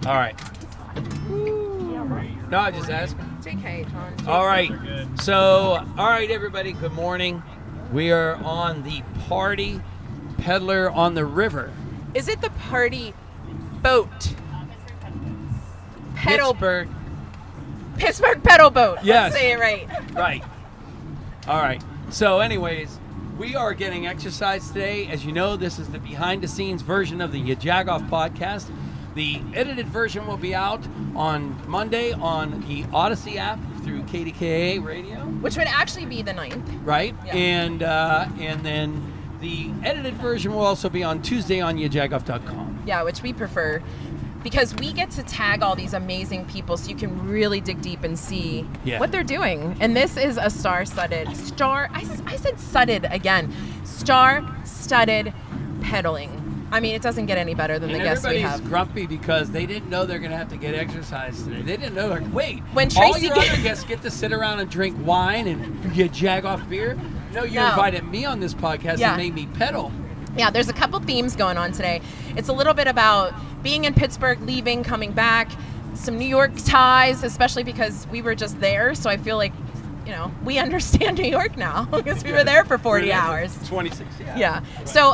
All right. No, I just asked. JK, John. All right. So, all right, everybody. Good morning. We are on the Party Peddler on the River. Is it the Party Boat? Pittsburgh Pedal Boat. Yes. Let's say it right. Right. All right. So, anyways, we are getting exercise today. As you know, this is the behind-the-scenes version of the Jagoff podcast. The edited version will be out on Monday on the Odyssey app through KDKA Radio. Which would actually be the 9th. Right. Yeah. And then the edited version will also be on Tuesday on Jagoff.com. Yeah, which we prefer because we get to tag all these amazing people so you can really dig deep and see what they're doing. And this is a star-studded pedaling. I mean, it doesn't get any better than the guests we have. Everybody's grumpy because they didn't know they're going to have to get exercise today. They didn't know, wait, when all Tracy your other guests get to sit around and drink wine and get Jagoff beer? No, you invited me on this podcast and made me pedal. Yeah, there's a couple themes going on today. It's a little bit about being in Pittsburgh, leaving, coming back, some New York ties, especially because we were just there. So I feel like, we understand New York now because we were there for 40 hours. 26, Yeah. So,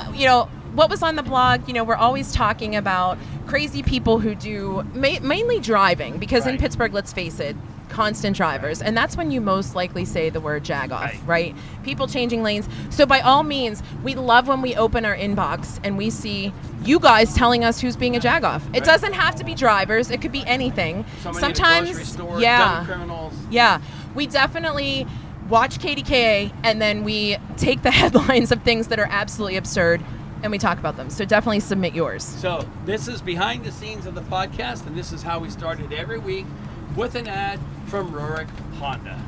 what was on the blog, we're always talking about crazy people who do mainly driving because in Pittsburgh, let's face it, constant drivers. And that's when you most likely say the word Jagoff, right? People changing lanes. So by all means, we love when we open our inbox and we see you guys telling us who's being a Jagoff. It doesn't have to be drivers. It could be anything. Sometimes, store, dumb criminals. Yeah. We definitely watch KDKA and then we take the headlines of things that are absolutely absurd and we talk about them. So definitely submit yours. So this is behind the scenes of the podcast, and this is how we started every week with an ad from Rorick Honda.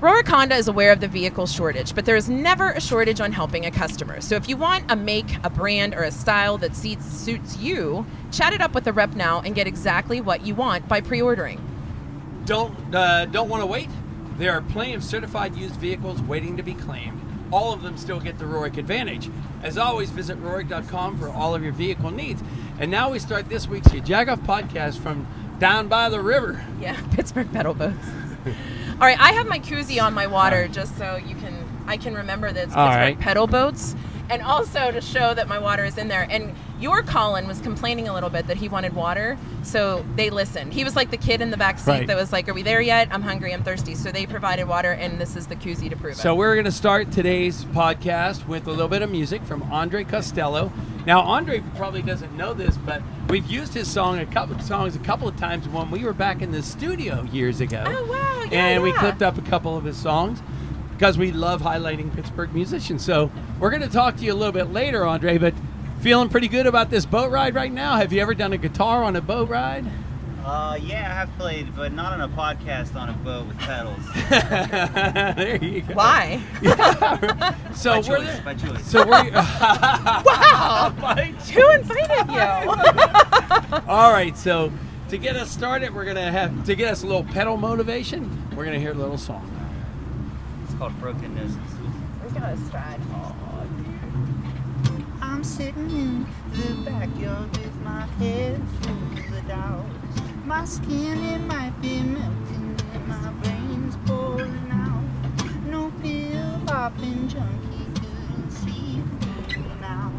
Rorick Honda is aware of the vehicle shortage, but there is never a shortage on helping a customer. So if you want a make, a brand, or a style that suits you, chat it up with a rep now and get exactly what you want by pre-ordering. Don't want to wait? There are plenty of certified used vehicles waiting to be claimed. All of them still get the Rorick Advantage. As always, visit Rorick.com for all of your vehicle needs. And now we start this week's Jagoff podcast from down by the river. Yeah, Pittsburgh Pedal Boats. All right, I have my koozie on my water just so I can remember that it's Pittsburgh Pedal Boats, and also to show that my water is in there. And your Collin was complaining a little bit that he wanted water, so they listened. He was like the kid in the back seat that was like, "Are we there yet? I'm hungry, I'm thirsty." So they provided water, and this is the koozie to prove it. So we're going to start today's podcast with a little bit of music from Andre Costello. Now, Andre probably doesn't know this, but we've used his song a couple of times when we were back in the studio years ago. Oh, wow. And we clipped up a couple of his songs because we love highlighting Pittsburgh musicians. So we're going to talk to you a little bit later, Andre, but feeling pretty good about this boat ride right now? Have you ever done a guitar on a boat ride? Yeah, I have played, but not on a podcast on a boat with pedals. There you go. Why? So by choice. So we're wow. Who invited you? All right, so to get us started, we're gonna have to get us a little pedal motivation. We're gonna hear a little song. It's called Broken Noses. We're gonna stride. I'm sitting in the backyard with my head full of doubt. My skin, it might be melting and my brain's pouring out. No pill popping junkie couldn't see through now.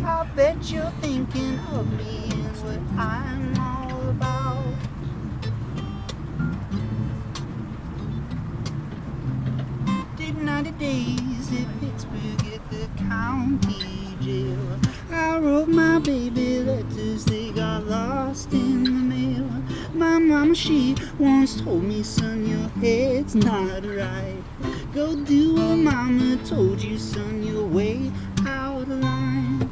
I bet you're thinking of me and what I'm all about. Did 90 days at Pittsburgh at the county jail. I wrote my baby letters, they got lost in the mail. My mama, she once told me, son, your head's not right. Go do what mama told you, son, you're way out of line.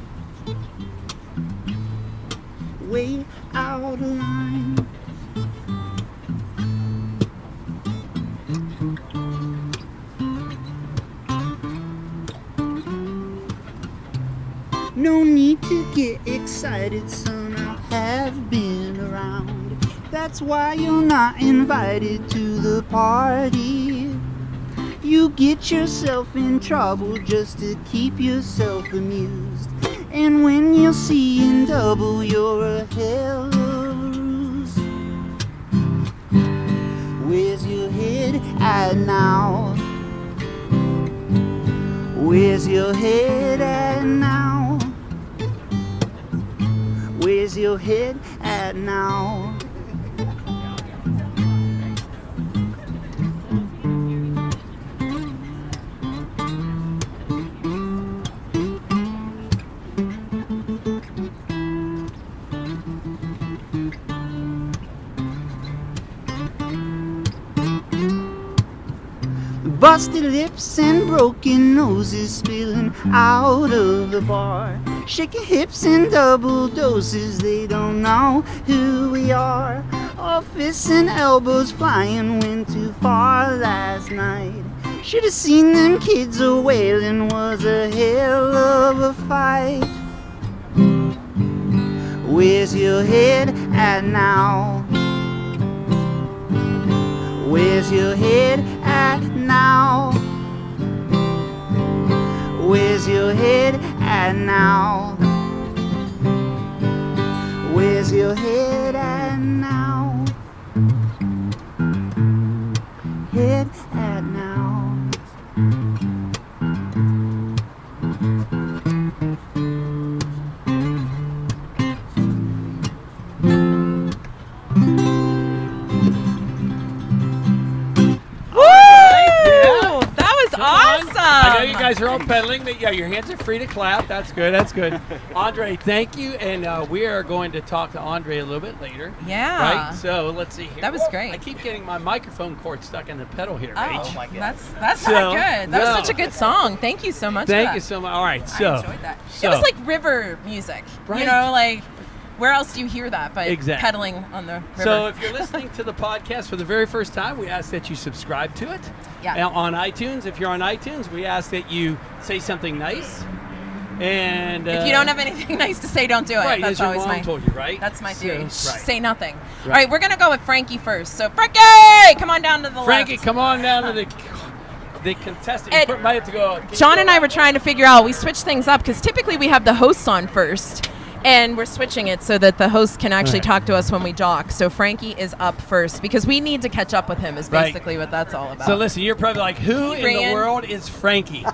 Way out of line. No need to get excited, son, I have been around. That's why you're not invited to the party. You get yourself in trouble just to keep yourself amused. And when you're seeing double, you're a hell of a ruse. at now? Where's your head at now? Where's your head at now? Busted lips and broken noses spilling out of the bar. Shaking hips in double doses, they don't know who we are. All fists and elbows flying, went too far last night. Should've seen them kids a wailing, was a hell of a fight. Where's your head at now? Where's your head at now? Where's your head at now? Where's your head at now? Head at now. I know you guys are all pedaling, but yeah, your hands are free to clap. That's good. That's good. Andre, thank you. And we are going to talk to Andre a little bit later. Yeah. Right? So let's see here. That was great. I keep getting my microphone cord stuck in the pedal here, Rach. Oh, my God. that's So, not good. That no. was such a good song. Thank you so much. Thank for you that. so much. All right. So, I enjoyed that. so- It was like river music. Right. You know, like where else do you hear that but Exactly. pedaling on the river? So if you're listening to the podcast for the very first time, we ask that you subscribe to it. Yeah. And on iTunes. If you're on iTunes, we ask that you say something nice. And if you don't have anything nice to say, don't do it. right, That's as your always mom my told you, right? That's my theory. Right. Say nothing. Right. All right, we're gonna go with Frankie first. So Frankie, come on down to the Frankie, left. come on down to the contestant. Ed, You might have to go. John and I were trying to figure out. We switched things up because typically we have the hosts on first, and we're switching it so that the host can actually talk to us when we dock. So Frankie is up first because we need to catch up with him. Is Right. basically what that's all about. So listen, you're probably like, who He in ran. the world is Frankie?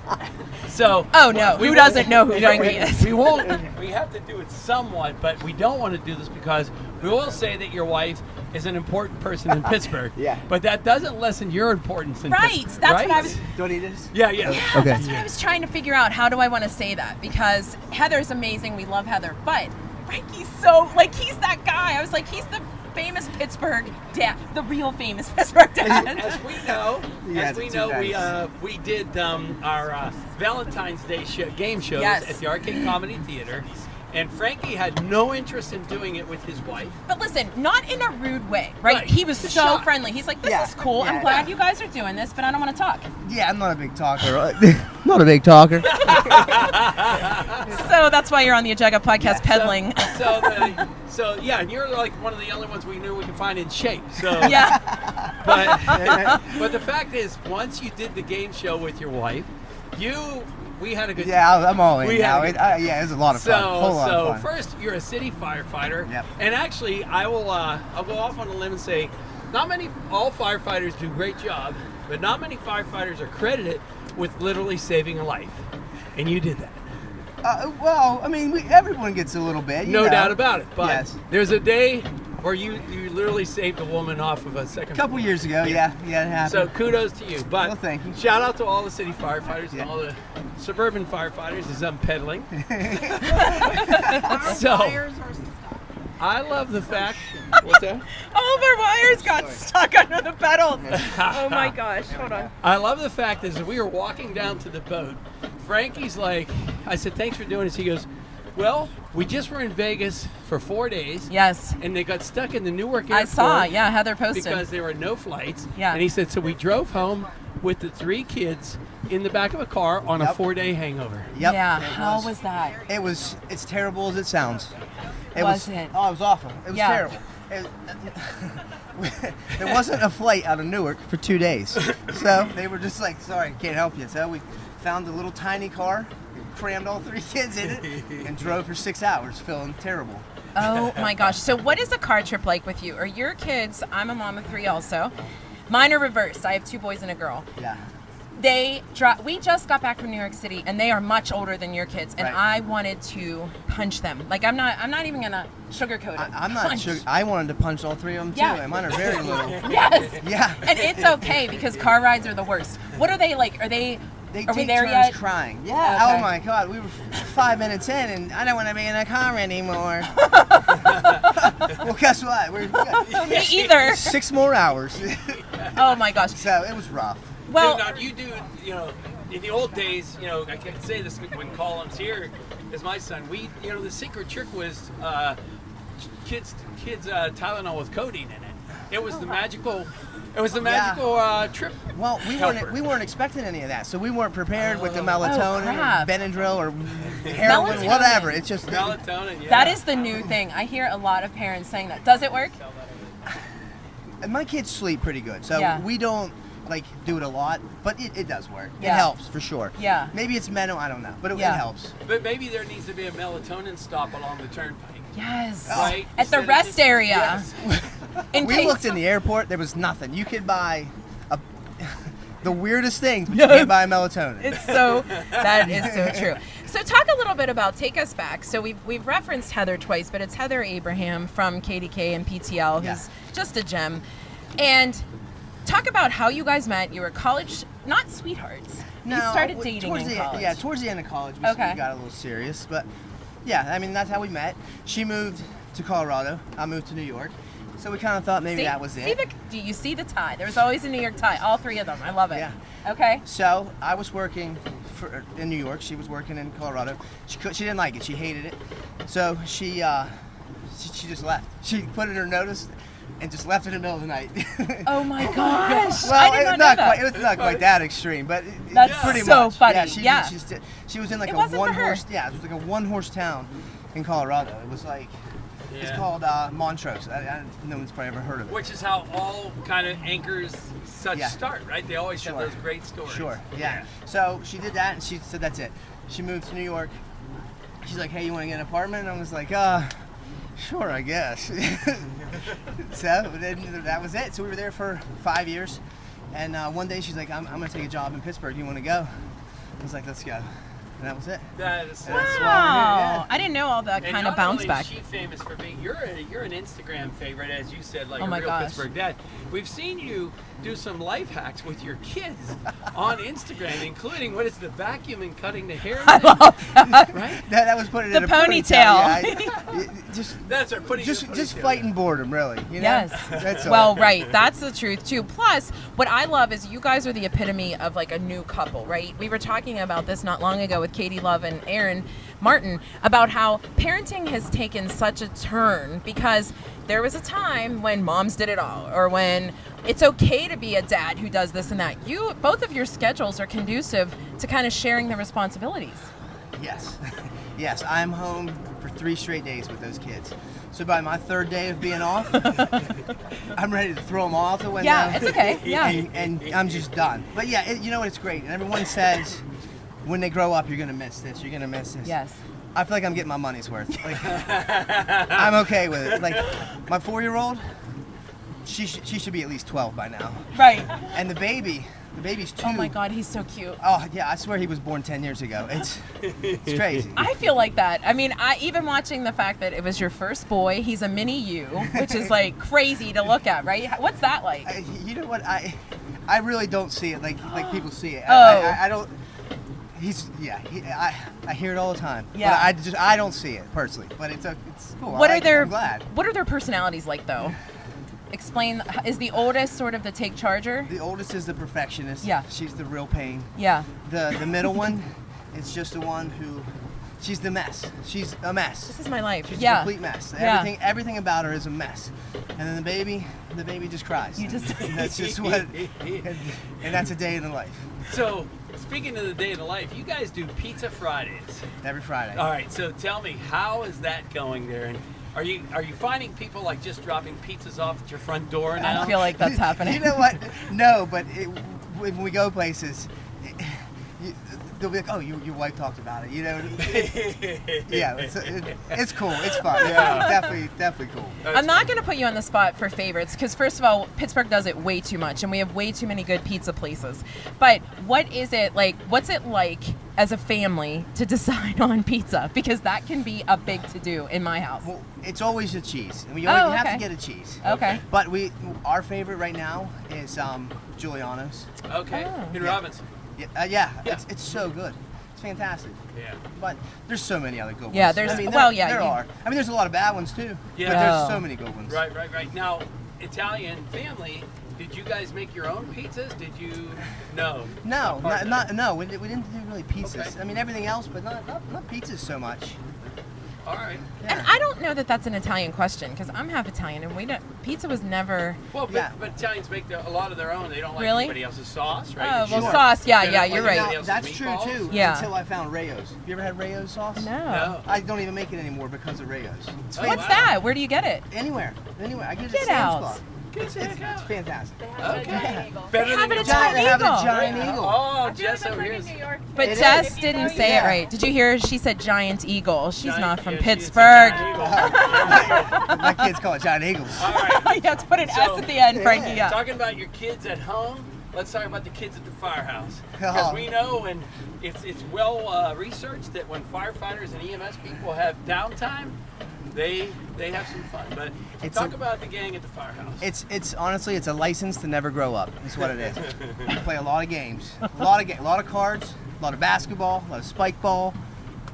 So Oh, no. Who doesn't know who we- Frankie is? We won't. We have to do it somewhat, but we don't want to do this because we will say that your wife is an important person in Pittsburgh. Yeah. But that doesn't lessen your importance in Right. Pittsburgh. That's right? what I was. Do I need this? Yeah, yeah. Yeah, Okay. that's what I was trying to figure out. How do I want to say that? Because Heather's amazing. We love Heather. But Frankie's so, like, he's that guy. I was like, he's the famous Pittsburgh dad. The real famous Pittsburgh dad. As we know, Yeah, as we it's know, too we did our Valentine's Day game shows Yes. at the Arcade Comedy Theater, and Frankie had no interest in doing it with his wife. But listen, not in a rude way, right? Right. He was It's so shot. friendly. He's like, this Yeah. is cool. I'm Yeah. glad you guys are doing this, but I don't want to talk. Yeah, I'm not a big talker. Not a big talker. So that's why you're on the Jagoff podcast peddling. So yeah, and you're like one of the only ones we knew we could find in shape. So Yeah. but the fact is, once you did the game show with your wife, we had a good Yeah, I'm all in We now. had Yeah, it was a lot of fun. Whole lot So of fun. first, you're a city firefighter, Yep. and actually, I'll go off on a limb and say, all firefighters do a great job, but not many firefighters are credited with literally saving a life, and you did that. Well, I mean, everyone gets a little bit. you No know. doubt about it. But Yes. there's a day where you literally saved a woman off of a second. A couple floor. years ago, yeah, it happened. So kudos to you. But Well, thank you. shout out to all the city firefighters Yeah. and all the suburban firefighters as I'm pedaling. So I love the fact. What's that? All of our wires got stuck under the pedals. Oh my gosh. Hold on. I love the fact is that we were walking down to the boat. Frankie's like, I said, thanks for doing this. He goes, well, we just were in Vegas for 4 days. Yes. And they got stuck in the Newark I airport. saw. Yeah, Heather posted. Because there were no flights. Yeah. And he said, so we drove home with the 3 kids in the back of a car on a Yep. 4-day hangover. Yep, yeah. it How was that? It's terrible as it sounds. Was it? Oh, it was awful. It was Yeah. terrible. There wasn't a flight out of Newark for 2 days. So they were just like, sorry, can't help you. So we found a little tiny car, crammed all 3 kids in it, and drove for 6 hours, feeling terrible. Oh my gosh. So what is a car trip like with you? Are your kids, I'm a mom of 3 also, Mine are reversed. I have 2 boys and a girl. Yeah. We just got back from New York City, and they are much older than your kids, and Right. I wanted to punch them. Like, I'm not even gonna sugarcoat it. I'm not sure. I wanted to punch all 3 of them too, Yeah. and mine are very little. Yes. Yeah. And it's okay because car rides are the worst. What are they like? Are we Take there turns yet? crying. Yeah. Okay. Oh my God, we were 5 minutes in, and I don't want to be in a car anymore. Well, guess what? We got Me either. 6 more hours. Oh my gosh. So it was rough. Well, Now, you do, in the old days, I can say this when Collin's here, as my son, the secret trick was kids Tylenol with codeine in it. It was the magical trip. Well, helper. we weren't expecting any of that, so we weren't prepared with the melatonin, crap. or Benadryl, or heroin, Melatonin. whatever. It's just Melatonin, yeah. that is the new thing. I hear a lot of parents saying that. Does it work? My kids sleep pretty good, so Yeah. we don't do it a lot, but it does work. Yeah. It helps for sure. Yeah. Maybe it's mental, I don't know, but it Yeah. helps. But maybe there needs to be a melatonin stop along the turnpike. Yes. Right? At the Instead of rest just- area. Yes. In We case looked in the airport, there was nothing. You could buy the weirdest things, but you can't buy melatonin. That is so true. So talk a little bit about, take us back. So we've referenced Heather twice, but it's Heather Abraham from KDK and PTL, who's Yeah. just a gem. And talk about how you guys met. You were college, not sweethearts. You started dating towards in the college. Yeah, towards the end of college, we Okay. got a little serious. But yeah, I mean, that's how we met. She moved to Colorado. I moved to New York. So we kind of thought maybe that was it. Do you see the tie? There was always a New York tie. All 3 of them. I love it. Yeah. Okay. So I was working in New York. She was working in Colorado. She didn't like it. She hated it. So she just left. She put in her notice and just left in the middle of the night. Oh my gosh. Well, I did not know that. it was not quite that extreme, but That's pretty so much. funny. Yeah, Yeah. she was in like It a wasn't for her. one-horse. Yeah, it was like a one-horse town in Colorado. It was like it's Yeah. called Montrose. No one's probably ever heard of it. Which is how all kind of anchors such Yeah. start, right? They always have Sure. those great stories. Sure. Yeah. So she did that, and she said that's it. She moved to New York. She's like, "Hey, you want to get an apartment?" And I was like, sure, I guess." So then that was it. So we were there for 5 years, and one day she's like, "I'm gonna take a job in Pittsburgh. You want to go?" I was like, "Let's go," and that was it. That is That's why we're here, Wow. yeah. I didn't know all that And kind of not bounce only back. is she famous for being, you're an Instagram favorite, as you said, like Oh a my real gosh. Pittsburgh dad. We've seen you do some life hacks with your kids on Instagram, including what is the vacuum and cutting the hair. I love that. Right? That was putting The in a ponytail. Yeah, just That's our putting. just the just ponytail. fighting boredom, really. You know? Yes. That's all. Well, right. That's the truth too. Plus, what I love is you guys are the epitome of like a new couple, right? We were talking about this not long ago with Katie Love and Aaron Martin about how parenting has taken such a turn because there was a time when moms did it all, or when it's okay to be a dad who does this and that. Both of your schedules are conducive to kind of sharing the responsibilities. Yes. Yes, I'm home for 3 straight days with those kids. So by my 3rd day of being off, I'm ready to throw them all out the window. Yeah, it's okay. Yeah. And I'm just done. But yeah, you know what? It's great. And everyone says when they grow up, you're going to miss this. You're going to miss this. Yes. I feel like I'm getting my money's worth. Like, I'm okay with it. Like, my 4-year-old, she should be at least 12 by now. Right. And the baby's 2. Oh my God, he's so cute. Oh, yeah, I swear he was born 10 years ago. It's crazy. I feel like that. I mean, even watching the fact that it was your first boy, he's a mini you, which is like crazy to look at, right? What's that like? You know what? I really don't see it like people see it. Oh. I don't. I hear it all the time. Yeah. But I don't see it personally. But it's cool. What I are like it. their I'm glad. What are their personalities like though? Explain. Is the oldest sort of the take charger? The oldest is the perfectionist. Yeah. She's the real pain. Yeah. The middle one is just the one who. She's the mess. She's a mess. This is my life. She's yeah. a complete mess. Yeah. Everything about her is a mess. And then the baby just cries. You just- And that's just what. And that's a day in the life. So, speaking of the day in the life, you guys do Pizza Fridays. Every Friday. All right. So tell me, how is that going there? And are you finding people like just dropping pizzas off at your front door now? I feel like that's happening. You know what? No, but when we go places, they'll be like, oh, your wife talked about it. You know, it's cool. It's fun. Yeah, definitely cool. I'm not going to put you on the spot for favorites because, first of all, Pittsburgh does it way too much, and we have way too many good pizza places. But what is it like? What's it like as a family to decide on pizza? Because that can be a big to-do in my house. Well, it's always a cheese. And you have to get a cheese. Okay. But our favorite right now is Giuliano's. Okay. In Robinson. Yeah. It's so good. It's fantastic. Yeah. But there's so many other good ones. Yeah, there are. I mean, there's a lot of bad ones too. Yeah. But there's so many good ones. Right. Now, Italian family, did you guys make your own pizzas? Did you? No. No. We didn't do really pizzas. Okay. I mean, everything else, but not pizzas so much. All right. And I don't know that that's an Italian question because I'm half Italian and pizza was never. Well, but Italians make a lot of their own. They don't like Really? anybody else's sauce, right? Oh, well, Sure. sauce, yeah, They don't you're like right. anybody else's That's true meatballs? too. Yeah. Until I found Rayo's. Have you ever had Rayo's sauce? No. I don't even make it anymore because of Rayo's. It's Oh, What's wow. that? Where do you get it? Anywhere. I get it Get at Sam's out. Club. It's fantastic. Okay. They Better have than it at your Giant They have Eagle. a giant eagle. Oh, Jess over here. But It Jess is. didn't say it Yeah. right. Did you hear? She said Giant Eagle. She's not from Yeah, she did say Pittsburgh. Giant Eagle. My kids call it giant eagle. All right. You have to put an So- S at the end, Frankie. Yeah. Talking about your kids at home, let's talk about the kids at the firehouse. Oh. Because we know, and it's well researched, that when firefighters and EMS people have downtime, they have some fun. But talk about the gang at the firehouse. It's honestly, it's a license to never grow up. That's what it is. We play a lot of games, a lot of cards, a lot of basketball, a lot of spike ball,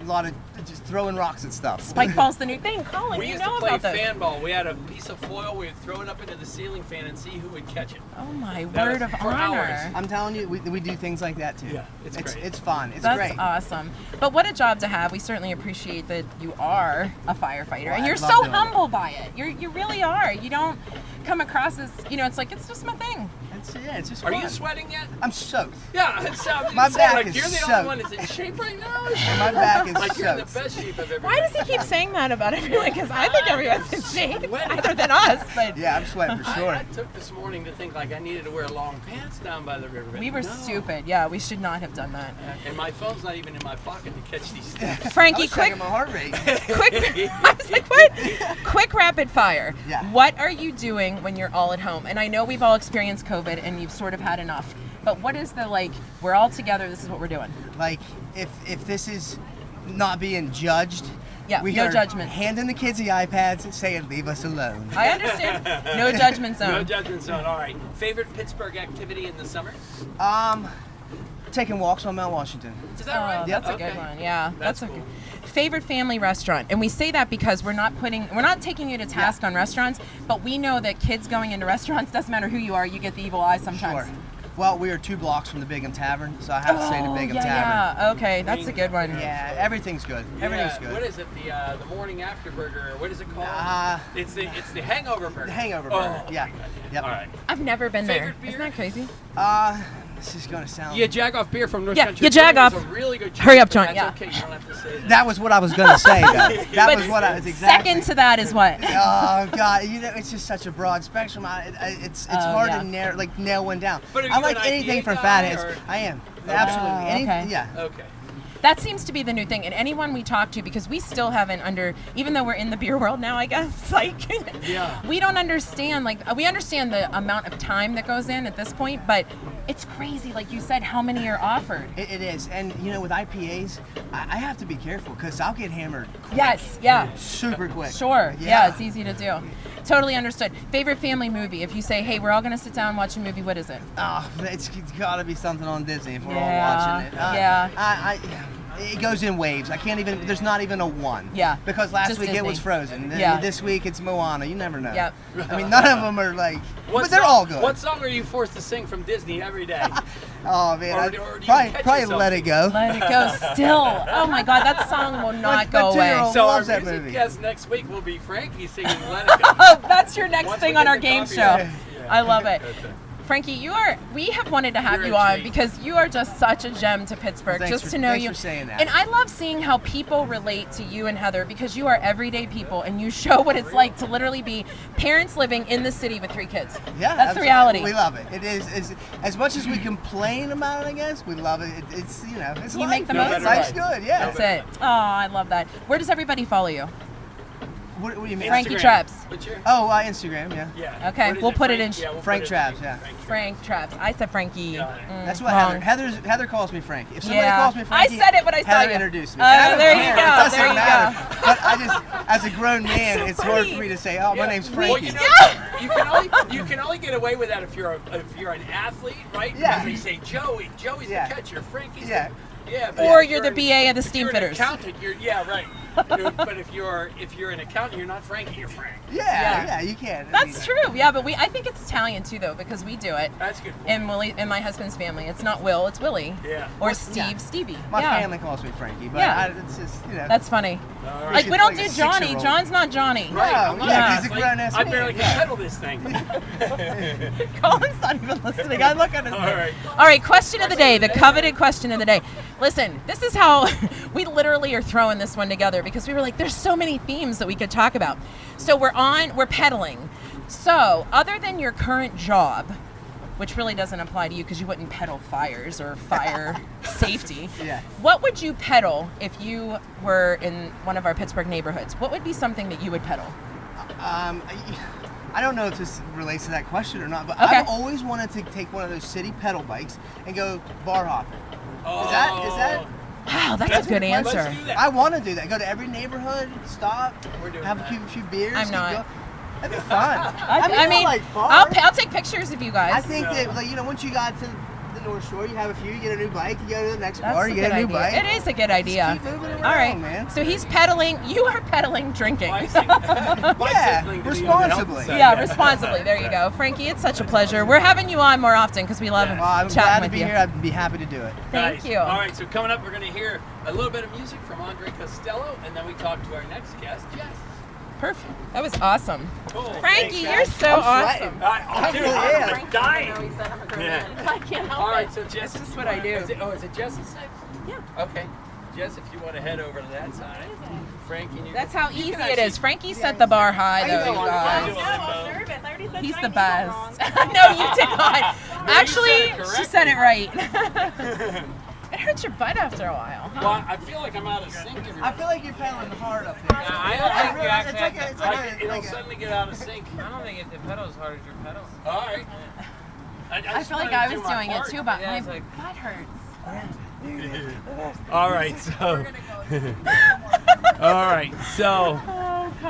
a lot of just throwing rocks at stuff. Spike ball's the new thing. Colin, We you used to know play about this. fan ball. We had a piece of foil. We would throw it up into the ceiling fan and see who would catch it. Oh my That word was of for honor. hours. I'm telling you, we do things like that too. Yeah, it's great. It's fun. It's That's great. awesome. But what a job to have. We certainly appreciate that you are a firefighter. Well, and I you're love so doing it. humble by it. You really are. You don't come across as, it's like, it's just my thing. It's just Are fun. you sweating yet? I'm soaked. Yeah, it sounds My back like is you're the soaked. only one that's in shape right now. My back is Like you're in the soaked. best shape I've ever Why does he keep saying that about everyone? Because I think everyone's in shape, Sweating. other than us. But Yeah, I'm sweating for sure. I took this morning to think like I needed to wear long pants down by the river. but we were no. stupid. Yeah, we should not have done that. And my phone's not even in my pocket to catch these things. I Frankie, was quick, checking my heart rate. quick. I was like, what? Quick rapid fire. Yeah. What are you doing when you're all at home? And I know we've all experienced COVID and you've sort of had enough. But what is the we're all together, this is what we're doing. Like, if this is not being judged, Yeah, we no are judgment. handing the kids the iPads and saying, leave us alone. I understand. No judgment zone. No judgment zone. All right. Favorite Pittsburgh activity in the summer? Taking walks on Mount Washington. Is that right? That's a Okay. good one. Yeah, That's a cool. favorite family restaurant, and we say that because we're not taking you to task on restaurants, but we know that kids going into restaurants, doesn't matter who you are, you get the evil eye sometimes. Sure. Well, we are 2 blocks from the Bingham Tavern, so I have to say the Bingham Tavern. Yeah. Okay, that's a good one. Yeah, everything's good. Everything's Yeah, good. what is it? The morning after burger? What is it called? It's the hangover burger. The hangover Oh, burger. Yeah. Yep. All right. I've never been there. Favorite beer? Isn't that crazy? This is gonna sound. Yeah, Jagoff beer from North Yeah, Country. yeah, Jagoff. It's a really good Hurry up, joint, joint, but that's yeah. okay. You don't have to say that. That was what I was gonna say, though. That But was what I was exactly. Second to that is what? Oh God, it's just such a broad spectrum. It's hard yeah. to nail one down. But are I you like an anything IPA from guy, fatheads. or- I am absolutely. okay. Yeah. Okay. That seems to be the new thing. And anyone we talk to, because we still haven't even though we're in the beer world now, I guess, Yeah. we don't understand, we understand the amount of time that goes in at this point, but it's crazy, like you said, how many are offered. It is, and with IPAs, I have to be careful because I'll get hammered Yes, yeah. super quick. Sure. Yeah, it's easy to do. Totally understood. Favorite family movie? If you say, hey, we're all going to sit down and watch a movie, what is it? Oh, it's got to be something on Disney if we're all Yeah, watching it. yeah. It goes in waves. There's not even a one. Yeah, Because last just week it was Disney. Frozen. Yeah. This week it's Moana. You never know. Yep. I mean, none of them are like, What but they're song- all good. What song are you forced to sing from Disney every day? Oh man, Or I- do you catch probably yourself? Let It Go. Let it go still. Oh my God, that song will not go away. two-year-old So our loves that music movie. guest next week will be Frankie singing Let It Go. Oh, that's your next Once thing we on get our the game coffee, show. yeah. I love it. Okay. Frankie, we have wanted to have you on because you are just such a gem to Pittsburgh. Thanks just for- to know thanks you. for saying that. And I love seeing how people relate to you and Heather because you are everyday people and you show what it's like to literally be parents living in the city with 3 kids. Yeah, that's the absolutely. reality. We love it. It is as much as we complain about it. I guess we love it. It's it's You life. make the most of Life's it. good. Yeah. That's it. Oh, I love that. Where does everybody follow you? What do you mean? Frankie Instagram. Traps. What's your? Oh, Instagram. Yeah. Yeah. Okay, What is we'll put it Frank? in- Yeah, we'll Frank put it Traps, in. yeah. Frank Traps. I said Frankie. That's what wrong. Heather calls me Frankie. If somebody Yeah. calls me Frankie, I said it when I saw Heather you. introduced me. Oh, And I don't there you care. go, It doesn't there you matter. go. But I just, as a grown man, so it's hard funny. for me to say, "Oh, my name's Well, Frankie." you know, you can only get away with that if you're an athlete, right? Yeah. Because they say Joey's Yeah. the catcher, Frankie's Yeah. yeah. Or if you're the an- BA of the if steam you're fitters. An accountant, right. But if you're an accountant, you're not Frankie, you're Frank. Yeah, you can. That's true. Yeah, but I think it's Italian too, though, because we do it. That's a good. Point. And Willie, and my husband's family, it's not Will, it's Willie. Yeah. Or Steve, Stevie. My yeah. family calls me Frankie, but Yeah. it's just That's funny. All right. Like we don't Like a do Johnny. 6-year-old. John's not Johnny. Right. I'm not Yeah, an he's a athlete. grown-ass I man, barely yeah. can pedal this thing. Colin's not even listening. I look at his All face. right. All right, question of the day, the coveted question of the day. Listen, this is how we literally are throwing this one together because we were like, there's so many themes that we could talk about. So we're pedaling. So other than your current job, which really doesn't apply to you because you wouldn't pedal fires or fire safety. Yeah. What would you pedal if you were in one of our Pittsburgh neighborhoods? What would be something that you would pedal? I don't know if this relates to that question or not, but Okay. I've always wanted to take one of those city pedal bikes and go bar hopping. Is that? Wow, that's a good Let's answer. do that. I want to do that. Go to every neighborhood, stop, We're doing have that. a few beers. I'm keep not. going. That'd be fun. I mean, like fun. I'll take pictures of you guys. I think that, like, once you got to the North Shore, you have a few, you get a new bike, you go to the next That's bar, a you good get a new idea. bike. It is a good idea. Keep moving around, All right, man. so he's pedaling. You are pedaling, drinking. Bicycling to be on the healthy responsibly. side, Yeah, responsibly. There you go, Frankie. It's such a pleasure. We're having you on more often because we love Well, I'm chatting glad to with be you. here. I'd be happy to do it. Thank you. All right, so coming up, we're going to hear a little bit of music from Andre Costello, and then we talk to our next guest, Jess. Perfect. That was awesome. Cool. Frankie, Thanks, you're guys. so I'm awesome. Oh, dude, Yeah. I'm like dying. Yeah. I can't help All right, it. so Jess, That's just what I do. Is it Jess's side? Yeah. Okay. Jess, if you want to head over to that side. Frankie, you That's how you easy can it actually- is. Frankie set the bar high, I though, know, you I guys. know. I'm nervous. I already said He's the Chinese best. wrong. No, you did not. you Actually, said it she said it right. It hurts your butt after a while. Well, I feel like I'm out of sync. I feel like you're pedaling hard up there. I don't think you actually have to- It's like a, It'll like a, suddenly get out of sync. I don't think the pedal as hard as your pedal. All right. I just feel like wanted I to was do my doing it part. too, but Yeah, my it's like- butt hurts. All right, so. All right, so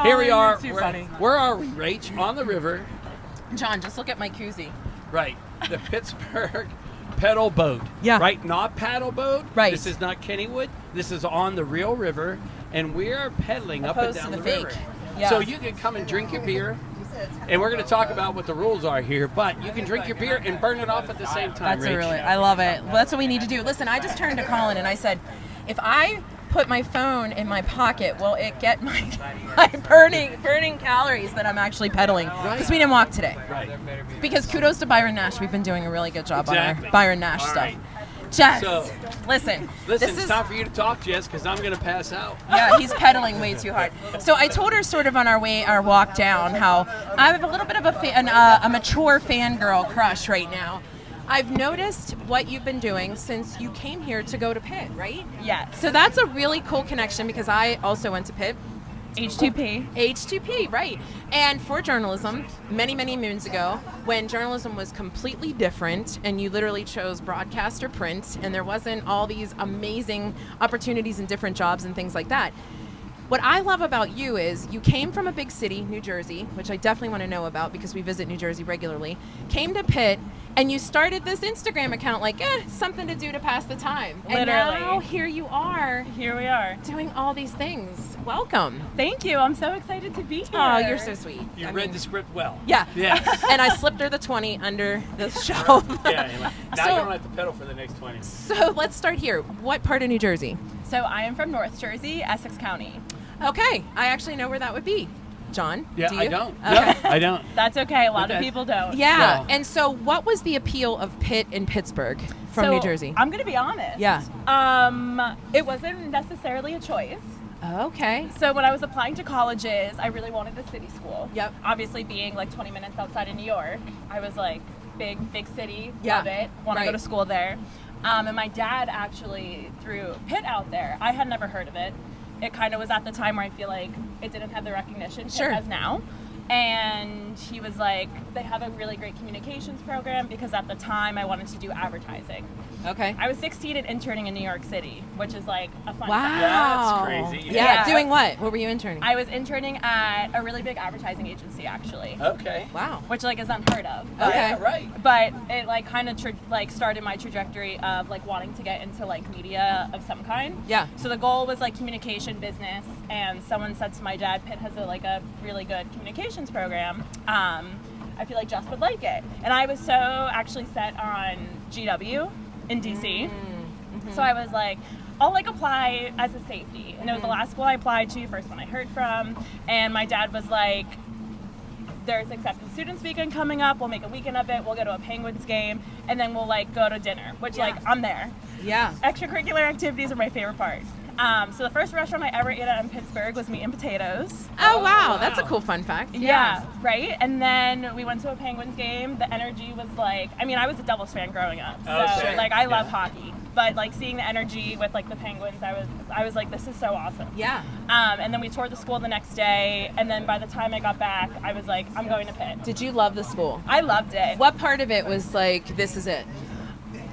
here we are. Too Where, funny. where are we, Rach? On the river. John, just look at my koozie. Right. The Pittsburgh Pedal Boat. Yeah. Right, not paddle boat. Right. This is not Kennywood. This is on the real river, and we are pedaling up and Opposed down to the the river. fake. Yeah. So you can come and drink your beer, and we're going to talk about what the rules are here. But you can drink your beer and burn it off at the same time. That's Rach. a really, I love it. Well, that's what we need to do. Listen, I just turned to Collin and I said, if I put my phone in my pocket, will it get my burning calories that I'm actually pedaling? Because we didn't walk today. Right. Because kudos to Byron Nash. We've been doing a really good job on Exactly. our Byron Nash All stuff. right. Jess, So- listen, Listen, this it's is time for you to talk, Jess, because I'm going to pass out. yeah, he's pedaling way too hard. So I told her sort of on our walk down how I have a little bit of a mature fangirl crush right now. I've noticed what you've been doing since you came here to go to Pitt, right? Yes. So that's a really cool connection because I also went to Pitt. H2P. H2P, right. And for journalism, many, many moons ago, when journalism was completely different and you literally chose broadcast or print and there wasn't all these amazing opportunities and different jobs and things like that. What I love about you is you came from a big city, New Jersey, which I definitely want to know about because we visit New Jersey regularly, came to Pitt, and you started this Instagram account like, something to do to pass the time. And Literally. now here you are Here we are. doing all these things. Welcome. Thank you. I'm so excited to be here. Oh, you're so sweet. You I read mean, the script well. Yeah. Yes. And I slipped her the 20 under the shelf. Yeah, anyway. Now So- you don't have to pedal for the next 20. So let's start here. What part of New Jersey? So I am from North Jersey, Essex County. Okay, I actually know where that would be. John? Yeah, do you? I don't. Okay. No, I don't. That's okay. A lot Okay. of people don't. Yeah. No. And so, what was the appeal of Pitt in Pittsburgh from So, New Jersey? I'm gonna be honest. Yeah. It wasn't necessarily a choice. Okay. So when I was applying to colleges, I really wanted a city school. Yep. Obviously, being like 20 minutes outside of New York, I was like, big city, Yeah. love it, want to Right. go to school there. And my dad actually threw Pitt out there. I had never heard of it. It kind of was at the time where I feel like it didn't have the recognition Pitt Sure. has now. And he was like, they have a really great communications program, because at the time I wanted to do advertising. Okay. I was 16 and interning in New York City, which is like a fun Wow. fact. That's crazy. Yeah. Yeah. Doing what? What were you interning? I was interning at a really big advertising agency, actually, Okay. Wow. which like is unheard of. But, Okay. Yeah, right. but it like kind of like started my trajectory of like wanting to get into like media of some kind. Yeah. So the goal was like communication business, and someone said to my dad, Pitt has a really good communications program. I feel like Jess would like it, and I was so actually set on GW in DC. So I was like, I'll like apply as a safety. And it was the last school I applied to, first one I heard from. And my dad was like, there's acceptance students weekend coming up. We'll make a weekend of it. We'll go to a Penguins game, and then we'll like go to dinner, which like I'm there. Yeah. Extracurricular activities are my favorite part. So the first restaurant I ever ate at in Pittsburgh was Meat and Potatoes. Oh, wow. wow. That's a cool fun fact. Yeah, right? And then we went to a Penguins game. The energy was like, I mean, I was a Devils fan growing up. So, Okay. like, I love Yeah. hockey. But, like, seeing the energy with, like, the Penguins, I was like, this is so awesome. Yeah. And then we toured the school the next day. And then by the time I got back, I was like, I'm going to Pitt. Did you love the school? I loved it. What part of it was like, this is it?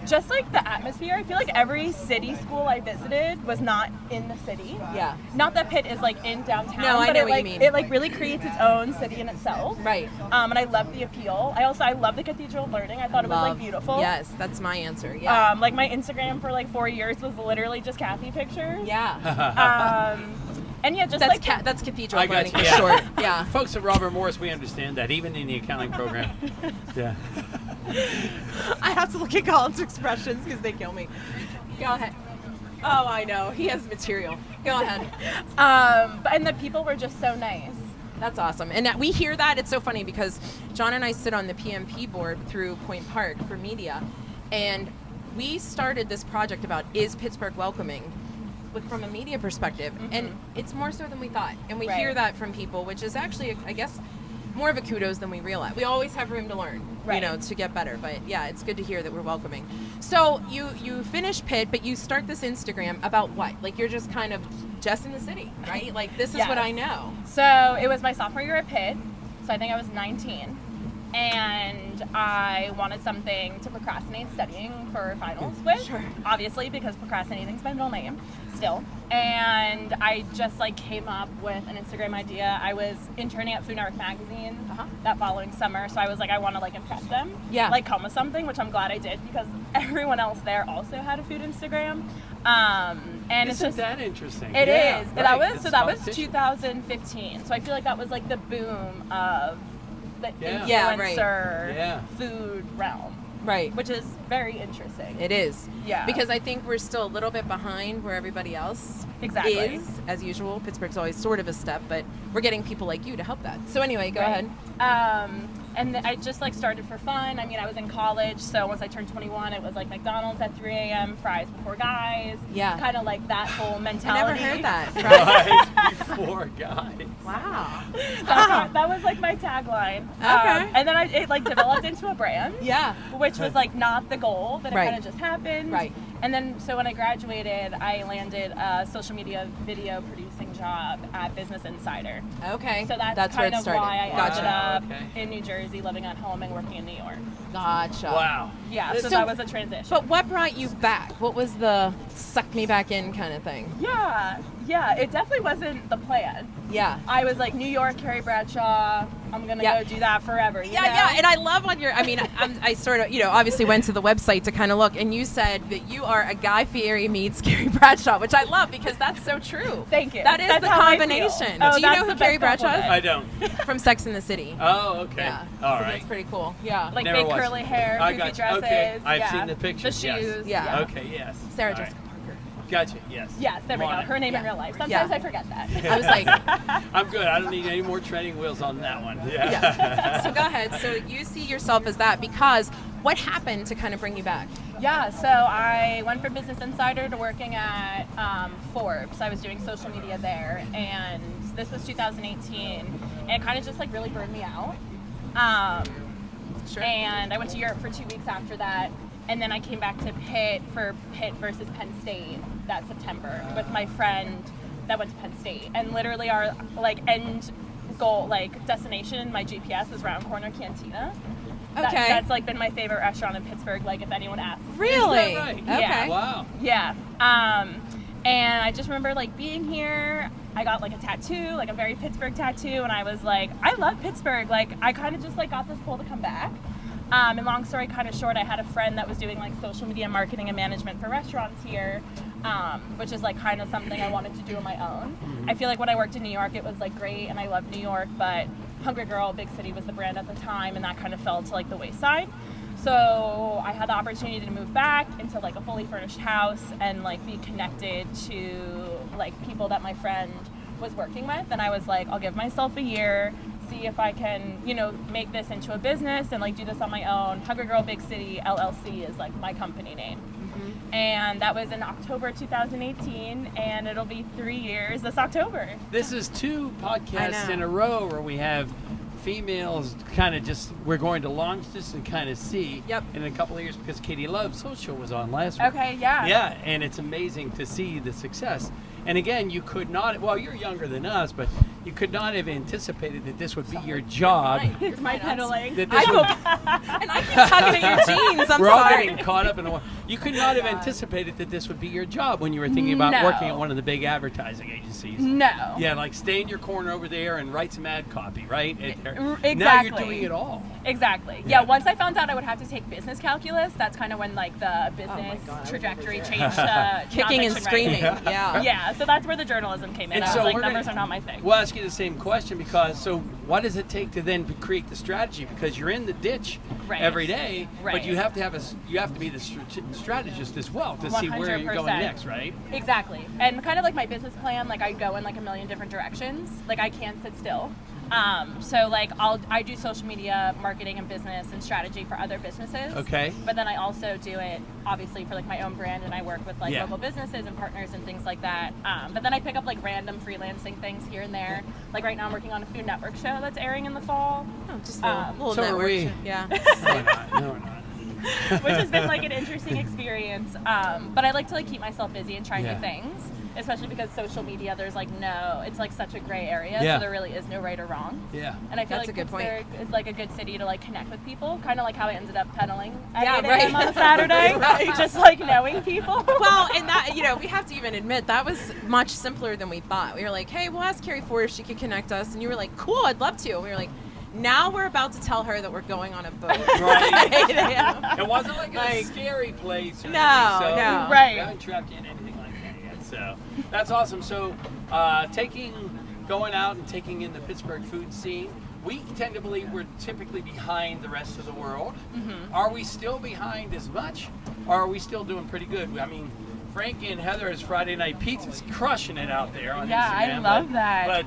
Just, like, the atmosphere. I feel like every city school I visited was not in the city. Yeah. Not that Pitt is, like, in downtown. No, I but know it, what you like, mean. It, like, really creates its own city in itself. Right. And I love the appeal. I love the Cathedral of Learning. I thought it was like beautiful. Yes, that's my answer. Yeah. Like my Instagram for like 4 years was literally just Kathy pictures. Yeah. And yeah, just That's like that's Cathedral I got Learning you. for Yeah. short. Yeah. Folks at Robert Morris, we understand that, even in the accounting program. Yeah. I have to look at Colin's expressions because they kill me. Go ahead. Oh, I know. He has material. Go ahead. and the people were just so nice. That's awesome. And we hear that. It's so funny because John and I sit on the PMP board through Point Park for media. And we started this project about, is Pittsburgh welcoming? From a media perspective. And it's more so than we thought. And we hear that from people, which is actually, I guess, more of a kudos than we realize. We always have room to learn, you know, to get better. But yeah, it's good to hear that we're welcoming. So you finish Pitt, but you start this Instagram about what? Like you're just kind of Jess in the city, right? Like this is what I know. So it was my sophomore year at Pitt. So I think I was 19. And I wanted something to procrastinate studying for finals with. Sure. Obviously, because procrastinating is my middle name still. And I just like came up with an Instagram idea. I was interning at Food Network magazine that following summer, so I was like, I want to like impress them. Yeah. Like come with something, which I'm glad I did because everyone else there also had a food Instagram. And it's Isn't just that interesting? it Yeah, is. right. And that was competition. 2015. So I feel like that was like the boom of the Yeah. Yeah, right. influencer Yeah. food realm, Right. which is very interesting. It is. Yeah. Because I think we're still a little bit behind where everybody else Exactly. is, as usual. Pittsburgh's always sort of a step, but we're getting people like you to help that. So anyway, go ahead. And I just like started for fun. I mean, I was in college, so once I turned 21, it was like McDonald's at 3 a.m., fries before guys. Yeah. Kind of like that whole I mentality. never heard that. Guys before guys. Wow. That was like my tagline. Okay. And then it like developed into a brand. Yeah. Which was like not the goal, but it Right. kind of just happened. Right. And then so when I graduated, I landed a social media video producing job at Business Insider. Okay. So that's where kind it of started. why I Gotcha. ended up Okay. in New Jersey, living at home and working in New York. Gotcha. Wow. Yeah, so So- that was a transition. But what brought you back? What was the suck me back in kind of thing? Yeah, it definitely wasn't the plan. Yeah. I was like, New York, Carrie Bradshaw, I'm gonna Yeah. go do that forever. You know? Yeah, and I love on your. I mean, I sort of, obviously went to the website to kind of look, and you said that you are a Guy Fieri meets Carrie Bradshaw, which I love because that's so true. Thank you. That is That's the how I feel. combination. Oh, Do you that's know who the Carrie best Bradshaw compliment. I don't. is? From Sex and the City. Oh, okay. Yeah. All So right. that's pretty cool. Yeah. Like Never big watched curly it. hair, I goofy got you. dresses. Okay, I've yeah. seen the pictures, The yes. shoes. Yeah. Okay, yes. Sarah All right. Jessica Parker. Gotcha. Yes. Yes, there we go. Mona. Her name in Yeah. real life. Sometimes Yeah. I forget that. I was like, I'm good. I don't need any more training wheels on that one. Yeah. yeah. So go ahead. So you see yourself as that because what happened to kind of bring you back? Yeah, so I went from Business Insider to working at Forbes. I was doing social media there, and this was 2018, and it kind of just like really burned me out. Sure. And I went to Europe for 2 weeks after that, and then I came back to Pitt for Pitt versus Penn State that September with my friend that went to Penn State, and literally our like end goal, like destination, my GPS was Round Corner Cantina. Okay. That's like been my favorite restaurant in Pittsburgh. Like if anyone asks. Really? Is that right? Okay. Yeah. Wow. Yeah. And I just remember like being here. I got like a tattoo, like a very Pittsburgh tattoo, and I was like, I love Pittsburgh. Like I kind of just like got this pull to come back. And long story kind of short, I had a friend that was doing like social media marketing and management for restaurants here, which is like kind of something I wanted to do on my own. I feel like when I worked in New York, it was like great, and I loved New York, but Hungry Girl, Big City was the brand at the time, and that kind of fell to like the wayside. So I had the opportunity to move back into like a fully furnished house and like be connected to like people that my friend was working with, and I was like, I'll give myself a year, see if I can, you know, make this into a business and like do this on my own. Hungry Girl Big City LLC is like my company name. And that was in October 2018, and it'll be 3 years this October. This is 2 podcasts know. in a row where we have females kind of just, we're going to launch this and kind of see Yep. in a couple of years, because Katie Love Social was on last week. Okay, yeah. Yeah, and it's amazing to see the success. And again, you could not, well, you're younger than us, but you could not have anticipated that this would be your job. It's my pedaling. That this would, And I keep tugging at your jeans. I'm we're all sorry. getting caught up in the. You could not have anticipated that this would be your job when you were thinking about No. working at one of the big advertising agencies. No. Yeah, like stay in your corner over there and write some ad copy, right? Now Exactly. you're doing it all. Exactly. Yeah. Yeah, once I found out I would have to take business calculus, that's kind of when like the business trajectory changed to Kicking and nonfiction screaming. writing. Yeah. Yeah, so that's where the journalism came in. And I so was like, we're numbers gonna- are not my thing. We'll ask you the same question because, so what does it take to then create the strategy? Because you're in the ditch Right. every day, but Right. you have to have you have to be the strategist as well to see where you're going 100%. next, right? Exactly. And kind of like my business plan, like I go in like a million different directions. Like I can't sit still. So like I do social media marketing and business and strategy for other businesses. Okay. But then I also do it obviously for like my own brand, and I work with like Yeah. local businesses and partners and things like that. But then I pick up like random freelancing things here and there. Like right now I'm working on a Food Network show that's airing in the fall. Oh, just a little So are network. we. Yeah. No, we're not. No, we're not. Which has been like an interesting experience. But I like to like keep myself busy and try Yeah. new things, especially because social media, there's like it's like such a gray area, Yeah. so there really is no right or wrong. Yeah. And I feel That's like a good point. Pittsburgh is like a good city to like connect with people, kind of like how I ended up pedaling at Yeah, 8 right. a.m. on a Saturday, Right. just like knowing people. Well, and that, you know, we have to even admit that was much simpler than we thought. We were like, hey, we'll ask Carrie Ford if she could connect us. And you were like, cool, I'd love to. And we were like, now we're about to tell her that we're going on a boat. Right. at 8 a.m. It wasn't like a Like- scary place. Or No, anything, so no. Right. We haven't trapped you in anything like that yet. So that's awesome. So going out and taking in the Pittsburgh food scene, we tend to believe we're typically behind the rest of the world. Mm-hmm. Are we still behind as much, or are we still doing pretty good? I mean, Frankie and Heather's Friday Night Pizza's crushing it out there on Yeah, I Instagram. love that.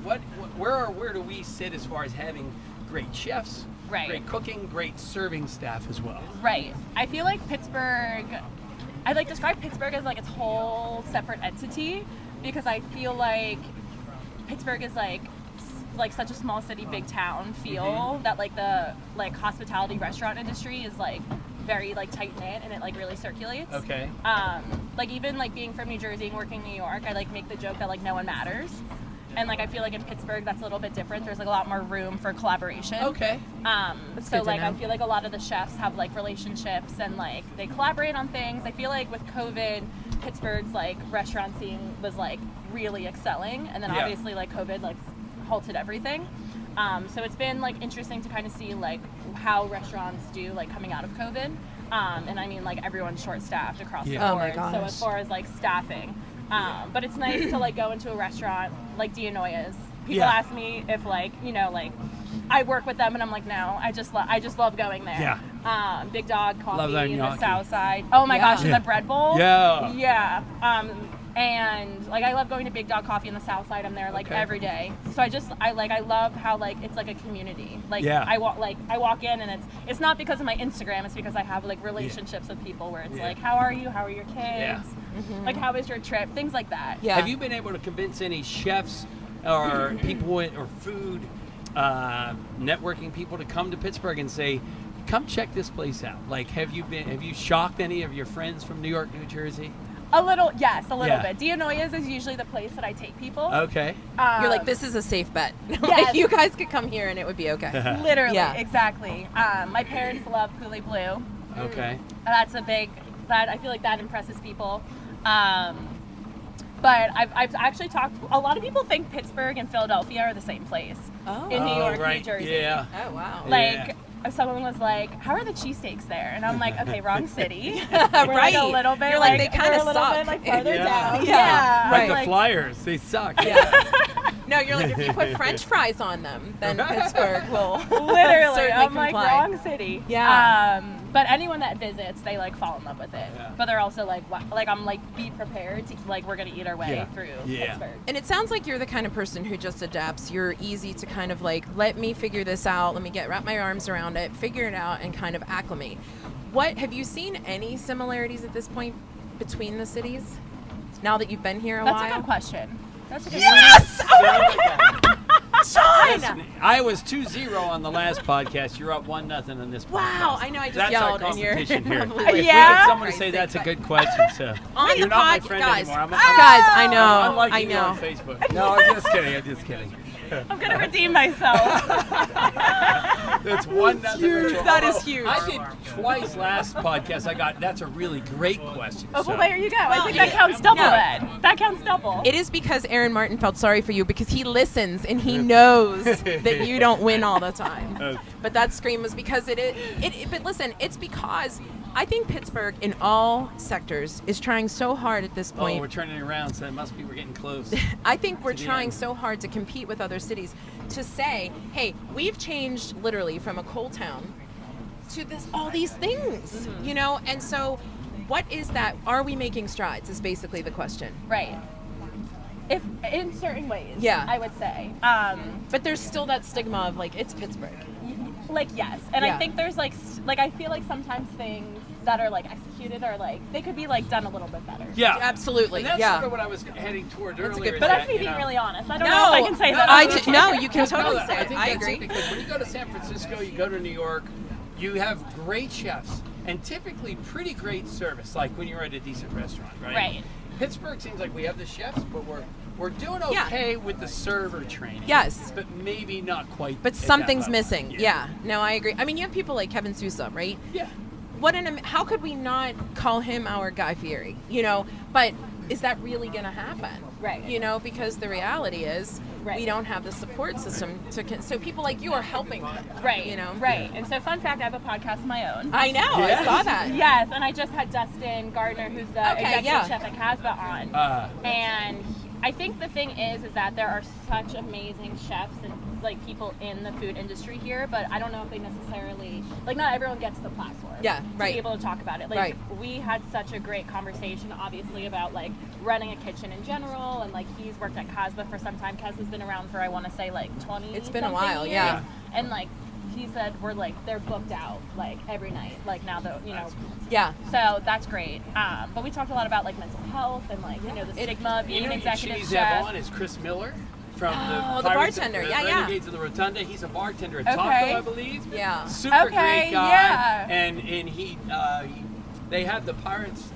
But where do we sit as far as having great chefs, Right. great cooking, great serving staff as well? Right. I feel like Pittsburgh, I like describe Pittsburgh as like its whole separate entity, because I feel like Pittsburgh is like such a small city, big town feel that like the like hospitality restaurant industry is like very like tight knit, and it like really circulates. Okay. Like even like being from New Jersey and working in New York, I like make the joke that like no one matters. And like I feel like in Pittsburgh that's a little bit different. There's like a lot more room for collaboration. Okay. good So to like I know. feel like a lot of the chefs have like relationships and like they collaborate on things. I feel like with COVID, Pittsburgh's like restaurant scene was like really excelling, and then Yeah. obviously like COVID like halted everything. So it's been like interesting to kind of see like how restaurants do like coming out of COVID. And I mean like everyone's short staffed across the Yeah. Oh my board. So gosh. as far as like staffing. But it's nice to like go into a restaurant like D'Anoia's, People ask me if like, you know, like I work with them, and I'm like, no, I just love going there. Yeah. Big Dog Coffee that in the gnocchi. South Side. Oh my gosh, and the bread bowl. Yeah. Yeah. And like I love going to Big Dog Coffee in the South Side. I'm there like every day. So I love how like it's like a community. Like I walk in, and it's not because of my Instagram. It's because I have like relationships with people where it's like, how are you? How are your kids? Yeah. Like how was your trip? Things like that. Yeah. Have you been able to convince any chefs or people or food networking people to come to Pittsburgh and say, come check this place out? Like, have you shocked any of your friends from New York, New Jersey? A little bit. Dianoia's is usually the place that I take people. Okay. You're like, this is a safe bet. Yes. Like, you guys could come here and it would be okay. Literally, Yeah. exactly. My parents love Poulet Bleu. Okay. That's I feel like that impresses people. But I've actually talked. A lot of people think Pittsburgh and Philadelphia are the same place in New York, right. New Jersey. Yeah. Oh, wow. Like someone was like, "How are the cheesesteaks there?" And I'm like, "Okay, wrong city. Right. We're like a little bit. You're like, they kinda we're a little suck. bit like farther Yeah. down. Yeah. Like Right. the Flyers, they suck. No, you're like, if you put French fries on them, then Pittsburgh will Literally, certainly I'm like comply. wrong city. Yeah. But anyone that visits, they like fall in love with it. Yeah. But they're also like, I'm like, be prepared to like we're gonna eat our way through Pittsburgh. And it sounds like you're the kind of person who just adapts. You're easy to kind of like, let me figure this out. Let me wrap my arms around it, figure it out, and kind of acclimate. Have you seen any similarities at this point between the cities? Now that you've been here a while? That's a good question. That's a good Yes! Oh my God! Sean! Listen, I was 2-0 on the last podcast. You're up 1-0 on this podcast. Wow, I know I just That's yelled our and you're competition here. probably If we Yeah? get someone to say that's a good question, so On you're the not my podcast, friend guys. anymore. Guys, I know. I'm liking I you know. on Facebook. No, I'm just kidding. I'm just kidding. I'm gonna redeem myself. That's 1-0. Rachel. That is Although huge. I did twice last podcast. That's a really great question. Oh, so. well, there you go. I think yeah. that counts double Yeah. then. That counts double. It is because Aaron Martin felt sorry for you because he listens and he knows that you don't win all the time. But that scream was because but listen, it's because I think Pittsburgh in all sectors is trying so hard at this Oh, point. we're turning around, so it must be we're getting close. I think we're to the trying end. so hard to compete with other cities to say, hey, we've changed literally from a coal town to all these things, you know? And so what is that? Are we making strides is basically the question. Right. If in certain ways, Yeah. I would say. But there's still that stigma of like, it's Pittsburgh. Like yes, and Yeah. I think there's like I feel like sometimes things that are like executed are like they could be like done a little bit better. Yeah, Absolutely. And that's yeah. sort of what I was heading toward earlier. good is But that's that, me you being know, really honest. I don't No, know if I can say that. no, you can totally No, say I it. think I that's agree. it, because when you go to San Francisco, you go to New York, you have great chefs and typically pretty great service, like when you're at a decent restaurant, right? Right. Pittsburgh seems like we have the chefs, but we're doing Yeah. okay with the server training. Yes. But maybe not quite. But at that something's level. missing. Yeah. No, I agree. I mean, you have people like Kevin Sousa, right? Yeah. How could we not call him our Guy Fieri? You know, but is that really going to happen? Right. You know, because the reality is Right. we don't have the support system so people like you are helping them. Right. You know. Right. And so, fun fact: I have a podcast of my own. I know. Yes. I saw that. Yes, and I just had Dustin Gardner, who's the Okay, executive yeah. chef at Casbah, on. And I think the thing is that there are such amazing chefs and like people in the food industry here, but I don't know if they necessarily not everyone gets the platform. Yeah, right. To be able to talk about it. Like Right. we had such a great conversation, obviously, about like running a kitchen in general, and like he's worked at Casbah for some time. Casbah's been around for I want to say like 20. It's been a something while, years. yeah. And like he said, they're booked out like every night. Like now that Yeah. so that's great. But we talked a lot about like mental health and like the stigma of being an She executive needs to have chef. on is Chris Miller from Oh, the the Pirates bartender. of, Yeah, yeah. Renegades of the Rotunda. He's a bartender at Okay. Taco, I believe. Yeah. Super Okay, great guy. yeah. And they have the Pirates,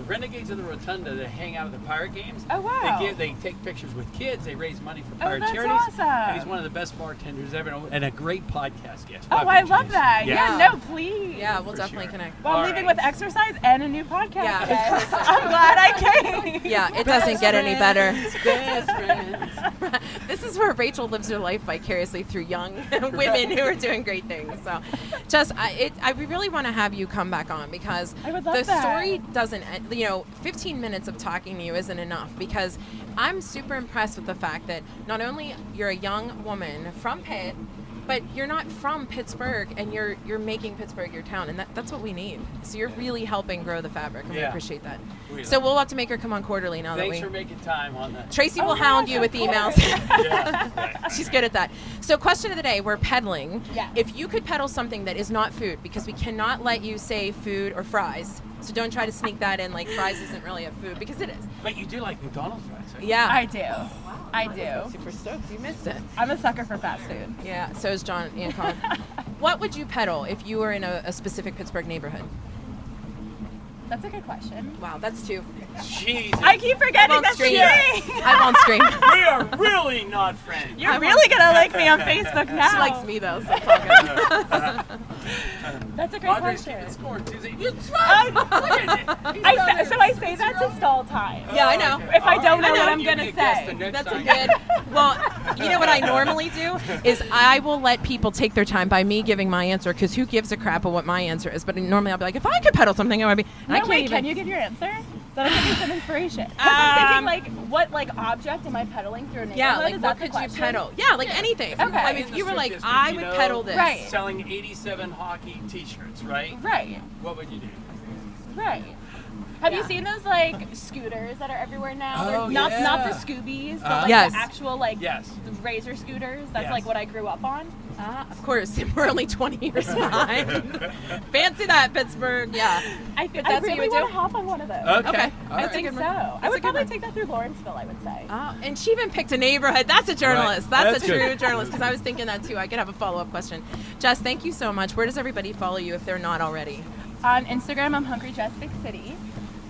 Renegades of the Rotunda that hang out at the Pirate games. Oh, wow. They take pictures with kids. They raise money for Oh, Pirate that's charities. awesome. And he's one of the best bartenders ever, and a great podcast guest. Oh, I love that. Yeah, Yeah. no, please. Yeah, we'll For definitely sure. connect. Well, I'm All leaving right. with exercise and a new podcast. Yeah. guys. I'm glad I came. Yeah, it doesn't get any better. Best friends. This is where Rachel lives her life vicariously through young women who are doing great things. So, Jess, we really want to have you come back on because I would would love the that. story doesn't end. 15 minutes of talking to you isn't enough, because I'm super impressed with the fact that not only you're a young woman from Pitt, but you're not from Pittsburgh, and you're making Pittsburgh your town, and that's what we need. So you're really helping grow the fabric, and we appreciate that. So we'll have to make her come on quarterly now. Thanks for making time on that. Tracy will hound you with emails. She's good at that. So question of the day, we're peddling. Yes. If you could peddle something that is not food, because we cannot let you say food or fries, so don't try to sneak that in like fries isn't really a food, because it is. But you do like McDonald's fries, right? Yeah. I do. I do. Super stoked you missed it. I'm a sucker for fast food. Yeah, so is John and Colin. What would you peddle if you were in a specific Pittsburgh neighborhood? That's a good question. Wow, that's two. Jesus. I keep forgetting that's screen. cheating. I'm on screen. We are really not friends. You're really gonna like me on Facebook now. She likes me though, so it's all good. That's a great Andre's question. keeping score. Tuesday. You tried. Look at it. I say that to stall time. Yeah, I know. If I don't know I know. what I'm You gonna can guess the say. next That's a time. good. Well, you know what I normally do is I will let people take their time by me giving my answer, because who gives a crap of what my answer is? But normally I'll be like, if I could peddle something, I would be. And I No, can't wait, even. can you give your answer? That'll give me some inspiration. 'Cause I'm thinking what object am I peddling through a neighborhood? Yeah, like Is what that the could you question? peddle? Yeah, like anything. Okay. I mean, if you were like, I would peddle this. Right. Selling 87 hockey T-shirts, right? Right. What would you do? Right. Have Yeah. you seen those scooters that are everywhere now? Oh, They're not yeah. the Scoobies, but Yes. the actual Yes. the razor scooters. That's Yes. what I grew up on. Of course, we're only 20 years behind. Fancy that, Pittsburgh. Yeah. I that's what you really would do? want to hop on one of those. Okay. All I right. think good so. one. I That's a would good probably one. take that through Lawrenceville, I would say. And she even picked a neighborhood. That's a journalist. Right. That's That's a true good. journalist, because I was thinking that too. I could have a follow-up question. Jess, thank you so much. Where does everybody follow you if they're not already? On Instagram, I'm Hungry Jess Big City,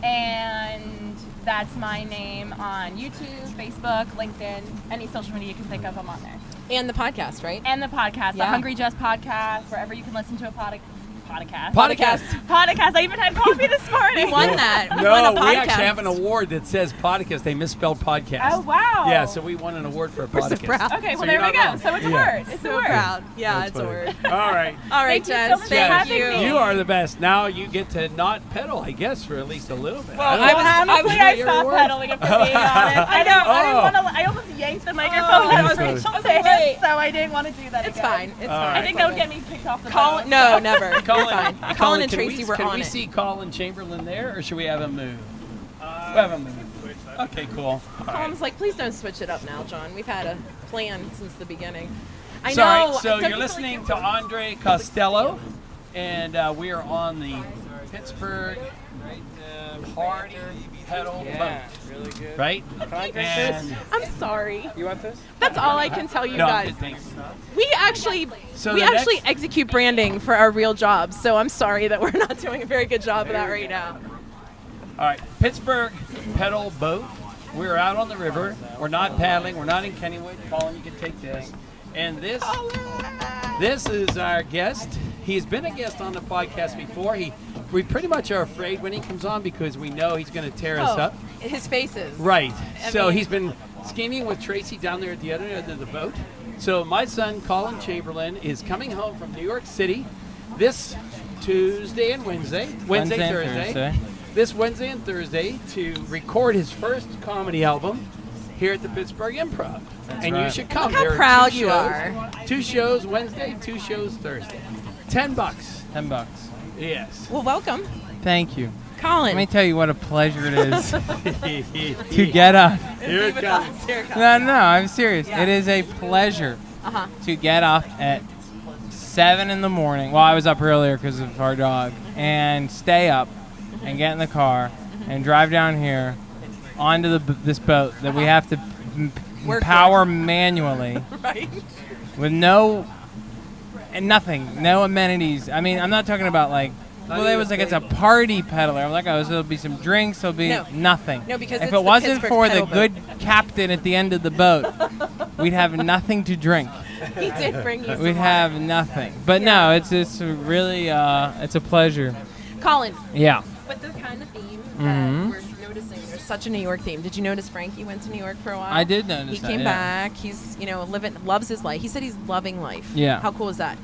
and that's my name on YouTube, Facebook, LinkedIn, any social media you can think of, I'm on there. And the podcast, right? And the podcast, the Yeah. Hungry Jess podcast, wherever you can listen to a podcast. Podcast. I even had coffee this morning. We won that. We won No, a we podcast. actually have an award that says podcast. They misspelled podcast. Oh, wow. Yeah, so we won an award for a We're so podcast. proud. Okay, well, So there you're we not go. wrong. So it's a Yeah. word. It's a So word. proud. Yeah, That's it's a funny. word. All right. All right, Thank you so Jess. much for Thank having you. me. You are the best. Now you get to not pedal, I guess, for at least a little bit. Well, I don't I know. was- Honestly, I stopped pedaling if I'm being honest. I know. I didn't Oh. want to. I almost yanked the microphone Oh, out of sorry. Rachel's Okay, hands, wait. so I didn't want to do that It's again. fine. It's All fine. right. I think that would get me kicked off the Colin, boat. no, never. You're Colin, fine. Colin and can Tracy were can on we it. see Collin Chamberlin there, or should we have him move? We'll have him move. Okay, cool. All right. Colin's like, please don't switch it up now, John. We've had a plan since the beginning. I Sorry, know. so Don't you're you feel listening like to Andre Costello, and we are on the Pittsburgh Party Pedal Boat, really good. right? And I'm sorry. You want this? That's all I can tell you no, guys. thanks. We actually So we the actually next- execute branding for our real jobs, so I'm sorry that we're not doing a very good job of that right now. All right, Pittsburgh Pedal Boat. We're out on the river. We're not paddling. We're not in Kennywood. Colin, you can take this. And this is our guest. He's been a guest on the podcast before. We pretty much are afraid when he comes on because we know he's going to tear us up. His faces. Right. I So mean- he's been scheming with Tracy down there at the other end of the boat. So my son, Collin Chamberlin, is coming home from New York City this Tuesday and Wednesday. Wednesday and Thursday. Thursday. This Wednesday and Thursday to record his first comedy album here at the Pittsburgh Improv. And you right. should come. Look how There are proud 2 you shows, are. 2 shows Wednesday, 2 shows Thursday. $10. $10. Yes. Well, welcome, Thank you. Colin. Let me tell you what a pleasure it is to get up. Here it comes. No, I'm serious. Yeah. It is a pleasure Uh-huh. to get up at 7 in the morning. Well, I was up earlier because of our dog, and stay up and get in the car and drive down here onto this boat that we have to Work power manually Right. with no amenities. I mean, I'm not talking about like. Well, it was like it's a party peddler. I'm like, oh, so there'll be some drinks. There'll be No. nothing. No, because if it's it the wasn't Pittsburgh for the Pedal Boat. good captain at the end of the boat, we'd have nothing to drink. He did bring you some We'd have nothing. But no, it's really it's a pleasure. Colin, Yeah. with the kind of theme Mhm. that we're noticing, there's such a New York theme. Did you notice Frankie went to New York for a while? I did notice He that, came yeah. back. He's loves his life. He said he's loving life. Yeah. How cool is that?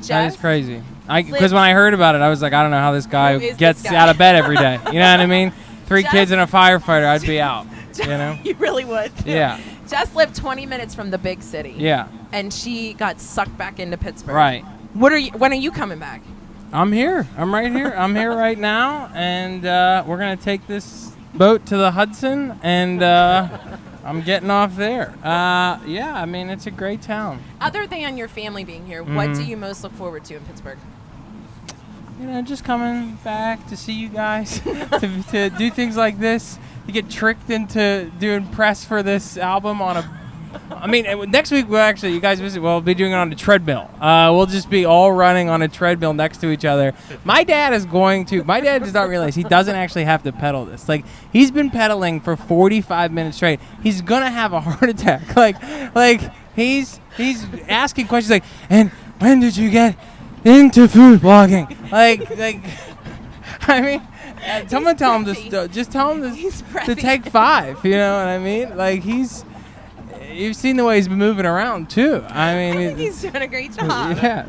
That is Jess crazy. Because when I heard about it, I was like, I don't know how this guy Who is gets this guy? out of bed every day. You know what I mean? 3 Jess- kids and a firefighter, I'd be out. You know? You really would. Yeah. Jess lived 20 minutes from the big city. Yeah. And she got sucked back into Pittsburgh. Right. When are you coming back? I'm here. I'm right here. I'm here right now, and we're gonna take this boat to the Hudson, and I'm getting off there. Yeah, I mean it's a great town. Other than your family being here, what do you most look forward to in Pittsburgh? You know, just coming back to see you guys, to do things like this. You get tricked into doing press for this album on a. I mean, next week you guys visit. We'll be doing it on a treadmill. We'll just be all running on a treadmill next to each other. My dad does not realize he doesn't actually have to pedal this. Like he's been pedaling for 45 minutes straight. He's gonna have a heart attack. Like he's asking questions like, and when did you get into food blogging? Like I mean. Someone tell him to just tell him to take 5. You know what I mean? Like you've seen the way he's been moving around too. I mean, He's doing a great job. Yeah,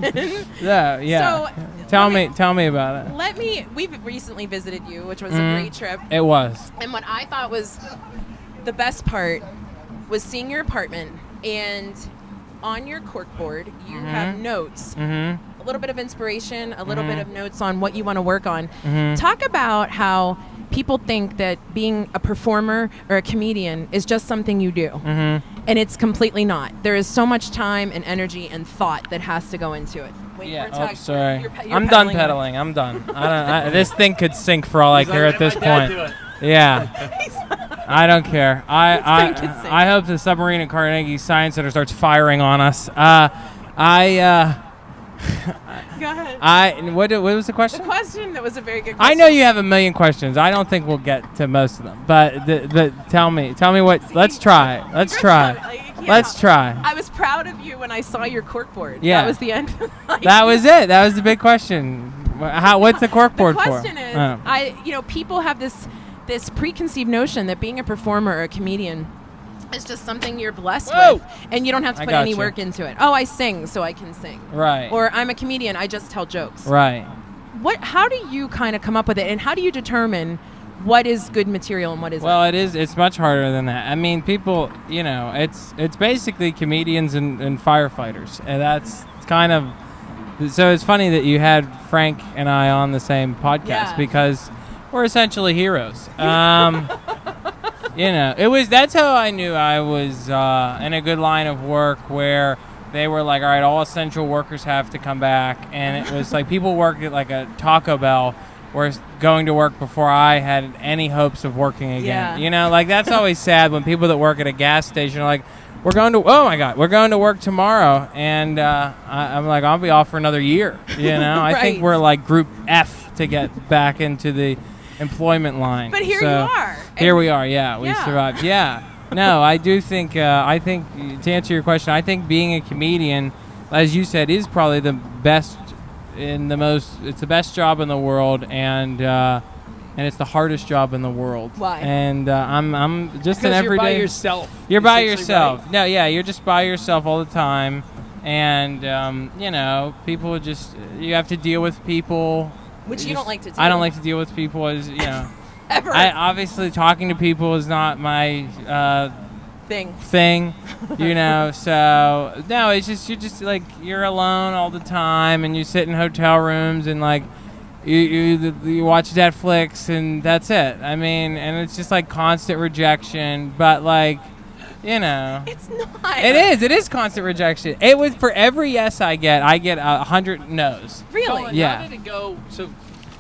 it's good. Yeah. So, tell me about it. We've recently visited you, which was a great trip. It was. And what I thought was the best part was seeing your apartment, and on your corkboard you have notes. A little bit of inspiration, a little bit of notes on what you want to work on. Talk about how people think that being a performer or a comedian is just something you do. And it's completely not. There is so much time and energy and thought that has to go into it. Wait, Yeah. Sorry. you're I'm done pedaling. I'm done. This thing could sink for all I care at this point. Yeah. I don't care. I hope the submarine at Carnegie Science Center starts firing on us. Go ahead. What was the question? The question, that was a very good question. I know you have a million questions. I don't think we'll get to most of them. But tell me what. Let's try. Let's try. I was proud of you when I saw your corkboard. Yeah. That was the end. That was it. That was the big question. What's the corkboard for? The question is, people have this preconceived notion that being a performer or a comedian is just something you're blessed with, and you don't have to put any work into it. Oh, I sing, so I can sing. Right. Or I'm a comedian, I just tell jokes. Right. How do you kind of come up with it, and how do you determine what is good material and what isn't? Well, it's much harder than that. I mean, people, it's basically comedians and firefighters, and that's kind of. So it's funny that you had Frank and I on the same podcast because we're essentially heroes. That's how I knew I was in a good line of work where they were like, all right, all essential workers have to come back. And it was like people worked at like a Taco Bell were going to work before I had any hopes of working again. Yeah. That's always sad when people that work at a gas station are like, we're going to work tomorrow. And I'm like, I'll be off for another year. I think we're like group F to get back into the employment line. But here you are. Here we are. Yeah, we survived. Yeah. No, I do think. I think to answer your question, I think being a comedian, as you said, is probably the best It's the best job in the world, and it's the hardest job in the world. Why? And I'm just an everyday. You're by yourself. You're by yourself. Right? No, yeah, you're just by yourself all the time, and people just you have to deal with people. Which you don't like to do. I don't like to deal with people, as Ever. Obviously, talking to people is not my thing. So no, it's just you're just like you're alone all the time, and you sit in hotel rooms and like you watch Netflix, and that's it. I mean, and it's just like constant rejection, but like. It's not. It is constant rejection. It was for every yes I get 100 no's. Really? How did it go? So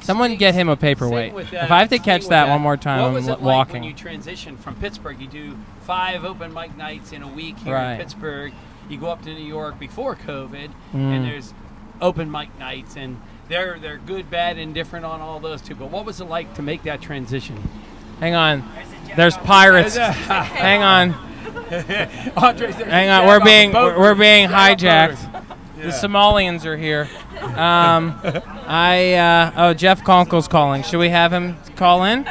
someone get him a paperweight. If I have to catch that one more time, what was I'm it walking. Like when you transitioned from Pittsburgh? You do 5 open mic nights in a week here in Pittsburgh. You go up to New York before COVID, and there's open mic nights, and they're good, bad, and different on all those too. But what was it like to make that transition? Hang on. There's pirates. Hang on. Andre's hang on. We're being hijacked. The Somalians are here. Jeff Conkle's calling. Should we have him call in?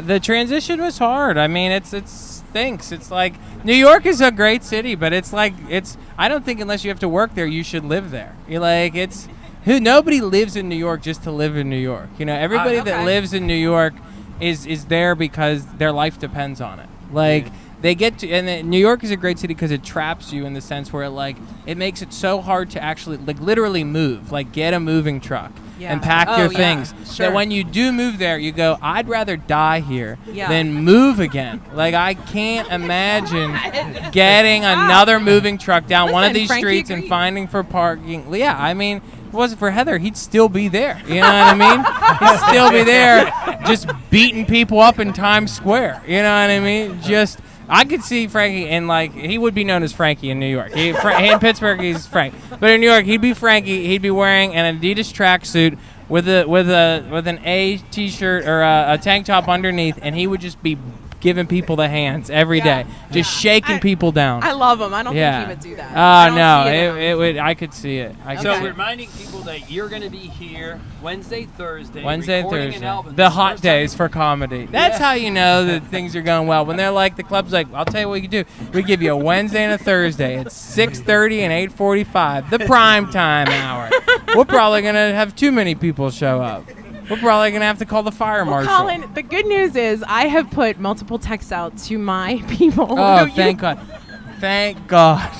The transition was hard. I mean, it's stinks. It's like New York is a great city, but it's like I don't think unless you have to work there, you should live there. You're like nobody lives in New York just to live in New York. Everybody that lives in New York is there because their life depends on it. Like they get to, and then New York is a great city because it traps you in the sense where it makes it so hard to actually literally move. Like get a moving truck and pack your things. Sure. That when you do move there, you go, I'd rather die here than move again. Like I can't imagine getting another moving truck down one of these Frankie streets agreed. and finding for parking. Yeah, I mean. If it wasn't for Heather, he'd still be there. You know what I mean? He'd still be there just beating people up in Times Square. You know what I mean? I could see Frankie and he would be known as Frankie in New York. He in Pittsburgh, he's Frank. But in New York, he'd be Frankie. He'd be wearing an Adidas tracksuit with an A t-shirt or a tank top underneath, and he would just be giving people the hands every day, just shaking people down. I love him. I don't think he would do that. No, it would. I could see it. So reminding people that you're going to be here Wednesday, Thursday. The hot days for comedy. That's how you know that things are going well. When they're like, the club's like, I'll tell you what you can do. We give you a Wednesday and a Thursday. It's 6:30 and 8:45, the prime time hour. We're probably going to have too many people show up. We're probably going to have to call the fire marshal. Colin, the good news is I have put multiple texts out to my people. Oh, thank God. Thank God.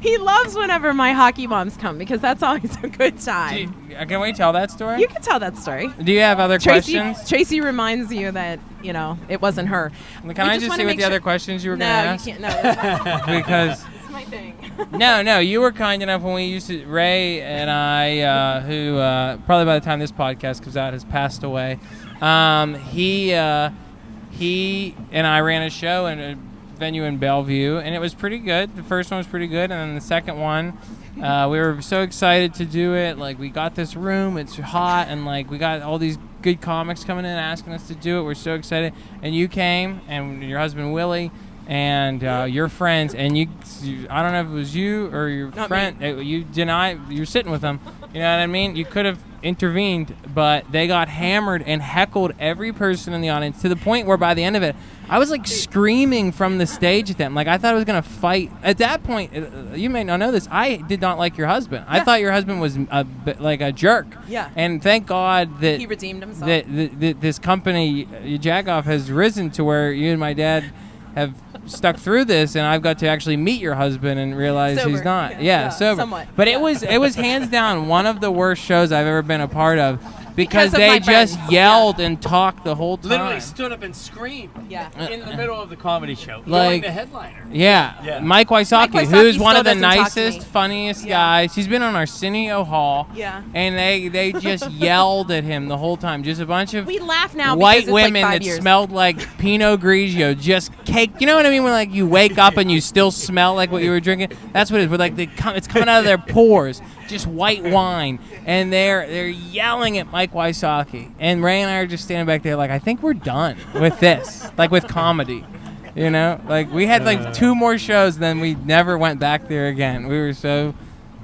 He loves whenever my hockey moms come because that's always a good time. Can we tell that story? You can tell that story. Do you have other questions? Tracy reminds you that, it wasn't her. Can I just see what the other questions you were going to ask? No, you can't. No. Because... It's my thing. No, you were kind enough when we used to, Ray and I, who probably by the time this podcast comes out has passed away. He and I ran a show in a venue in Bellevue, and it was pretty good. The first one was pretty good, and then the second one, we were so excited to do it. Like, we got this room, it's hot, and we got all these good comics coming in asking us to do it. We're so excited. And you came, and your husband Willie, and your friends, and you I don't know if it was you or your Not friend, you're sitting with them, you know what I mean? You could have intervened, but they got hammered and heckled every person in the audience to the point where by the end of it, I was screaming from the stage at them. I thought I was going to fight. At that point, you may not know this, I did not like your husband. I thought your husband was a jerk. Yeah. And thank God that he redeemed himself. That this company, Jagoff, has risen to where you and my dad have stuck through this, and I've got to actually meet your husband and realize Sober. he's not. Yeah, Sober. somewhat. But it was hands down one of the worst shows I've ever been a part of because of they my just friends. yelled and talked the whole time. Literally stood up and screamed in the middle of the comedy show. Like the headliner. Yeah. Mike Wysocki, Wysocki who's one of the still doesn't talk to nicest, me. funniest guys. He's been on Arsenio Hall. Yeah. And they just yelled at him the whole time. Just a bunch of We laugh now white because it's women 5 that years. smelled like Pinot Grigio, just cake. You know what I mean? When you wake up and you still smell like what you were drinking. That's what it is. But it's coming out of their pores, just white wine, and they're yelling at Mike Wysocki. And Ray and I are just standing back there, I think we're done with this, with comedy. You know, we had 2 more shows, then we never went back there again. We were so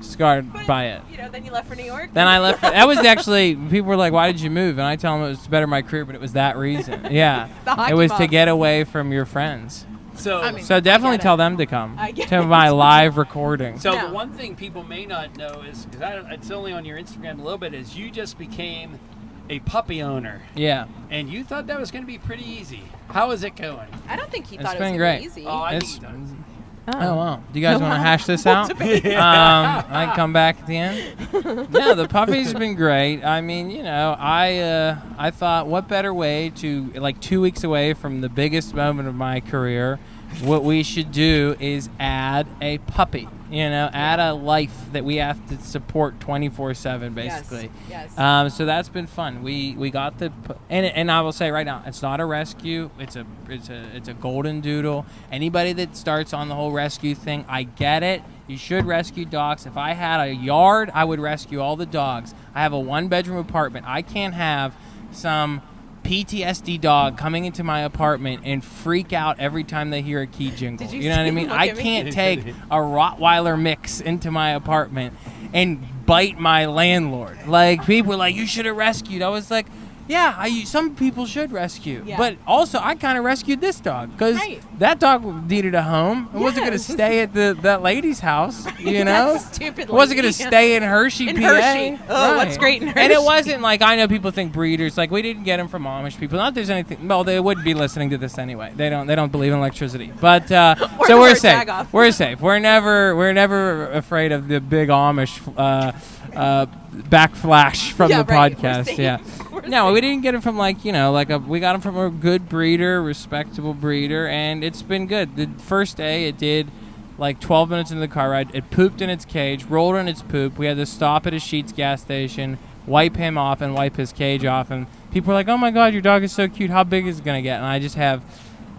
scarred by it. Then you left for New York? Then I left. That was actually, people were like, why did you move? And I tell them it was to better my career, but it was that reason. Yeah. It was to get away from your friends. So Definitely tell them to come I get to it. my live recording. So No. the one thing people may not know is, because it's only on your Instagram a little bit, is you just became a puppy owner. Yeah. And you thought that was going to be pretty easy. How is it going? I don't think he It's thought it been was great. Be easy. Oh, I It's- think he does. Oh, wow. Do you guys want to hash this out? Yeah. I can come back at the end. No, the puppy's been great. I mean, I thought, what better way to, 2 weeks away from the biggest moment of my career, what we should do is add a puppy. Add a life that we have to support 24/7, basically. Yes. So that's been fun. We got and I will say right now, it's not a rescue. It's a golden doodle. Anybody that starts on the whole rescue thing, I get it. You should rescue dogs. If I had a yard, I would rescue all the dogs. I have a 1-bedroom apartment. I can't have some PTSD dog coming into my apartment and freak out every time they hear a key jingle. Did you You know what I see mean? him look I at me? can't take a Rottweiler mix into my apartment and bite my landlord. People were like, you should have rescued. I was like, Yeah, some people should rescue. Yeah. But also, I kind of rescued this dog because Right. that dog needed a home. It wasn't going to Yes. stay at that lady's house, you know? That stupid It wasn't going lady. to stay in Hershey, In PA. Hershey. Oh, what's Right. great in And it Hershey? wasn't like, I know people think breeders, like we didn't get them from Amish people. Not that there's anything, well, they wouldn't be listening to this anyway. They don't believe in electricity. But, Or so the we're word safe. Jagoff. We're safe. We're never afraid of the big Amish backflash from Yeah, the right. We're podcast. safe. Yeah. We're No, safe. we didn't get him from we got him from a good breeder, respectable breeder, and it's been good. The first day it did like 12 minutes into the car ride. It pooped in its cage, rolled in its poop. We had to stop at a Sheetz gas station, wipe him off and wipe his cage off. And people were like, oh my God, your dog is so cute. How big is it going to get? And I just have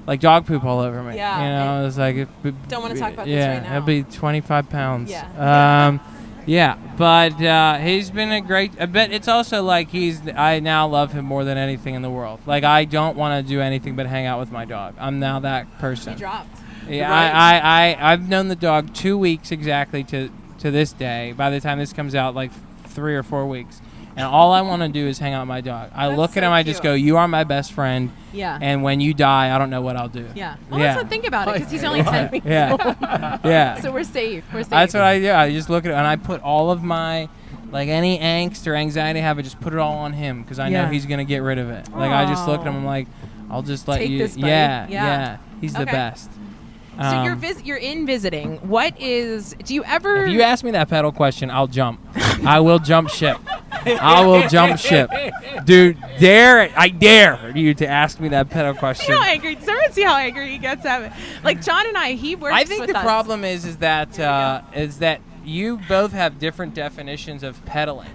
like dog poop all over me. Yeah, You know, it's like, Don't wanna talk about this yeah, right now. it'll be 25 pounds. Yeah. Yeah, but he's been a great. But it's also like I now love him more than anything in the world. Like I don't want to do anything but hang out with my dog. I'm now that person. He dropped. Yeah, I've known the dog 2 weeks exactly to this day. By the time this comes out, like 3 or 4 weeks, and all I want to do is hang out with my dog. I That's look at so him, I just cute. go, "You are my best friend." Yeah. And when you die, I don't know what I'll do. Yeah. Well, Yeah. let's not think about it because he's only 10 weeks Yeah. old. Yeah. So we're safe. We're safe. That's what I do. I just look at it and I put all of my, like any angst or anxiety I have, I just put it all on him because I know Yeah. he's gonna get rid of it. Like I just look at him, I'm like, I'll just let Take you. this, buddy. Yeah, Yeah. yeah. He's the Okay. best. So you're in visiting. What is? Do you ever? If you ask me that pedal question, I'll jump. I will jump ship. I will jump ship, dude. I dare you to ask me that pedal See question. how angry? Does everyone see how angry he gets at it? Like John and he works. I think with the us. problem is that you both have different definitions of pedaling.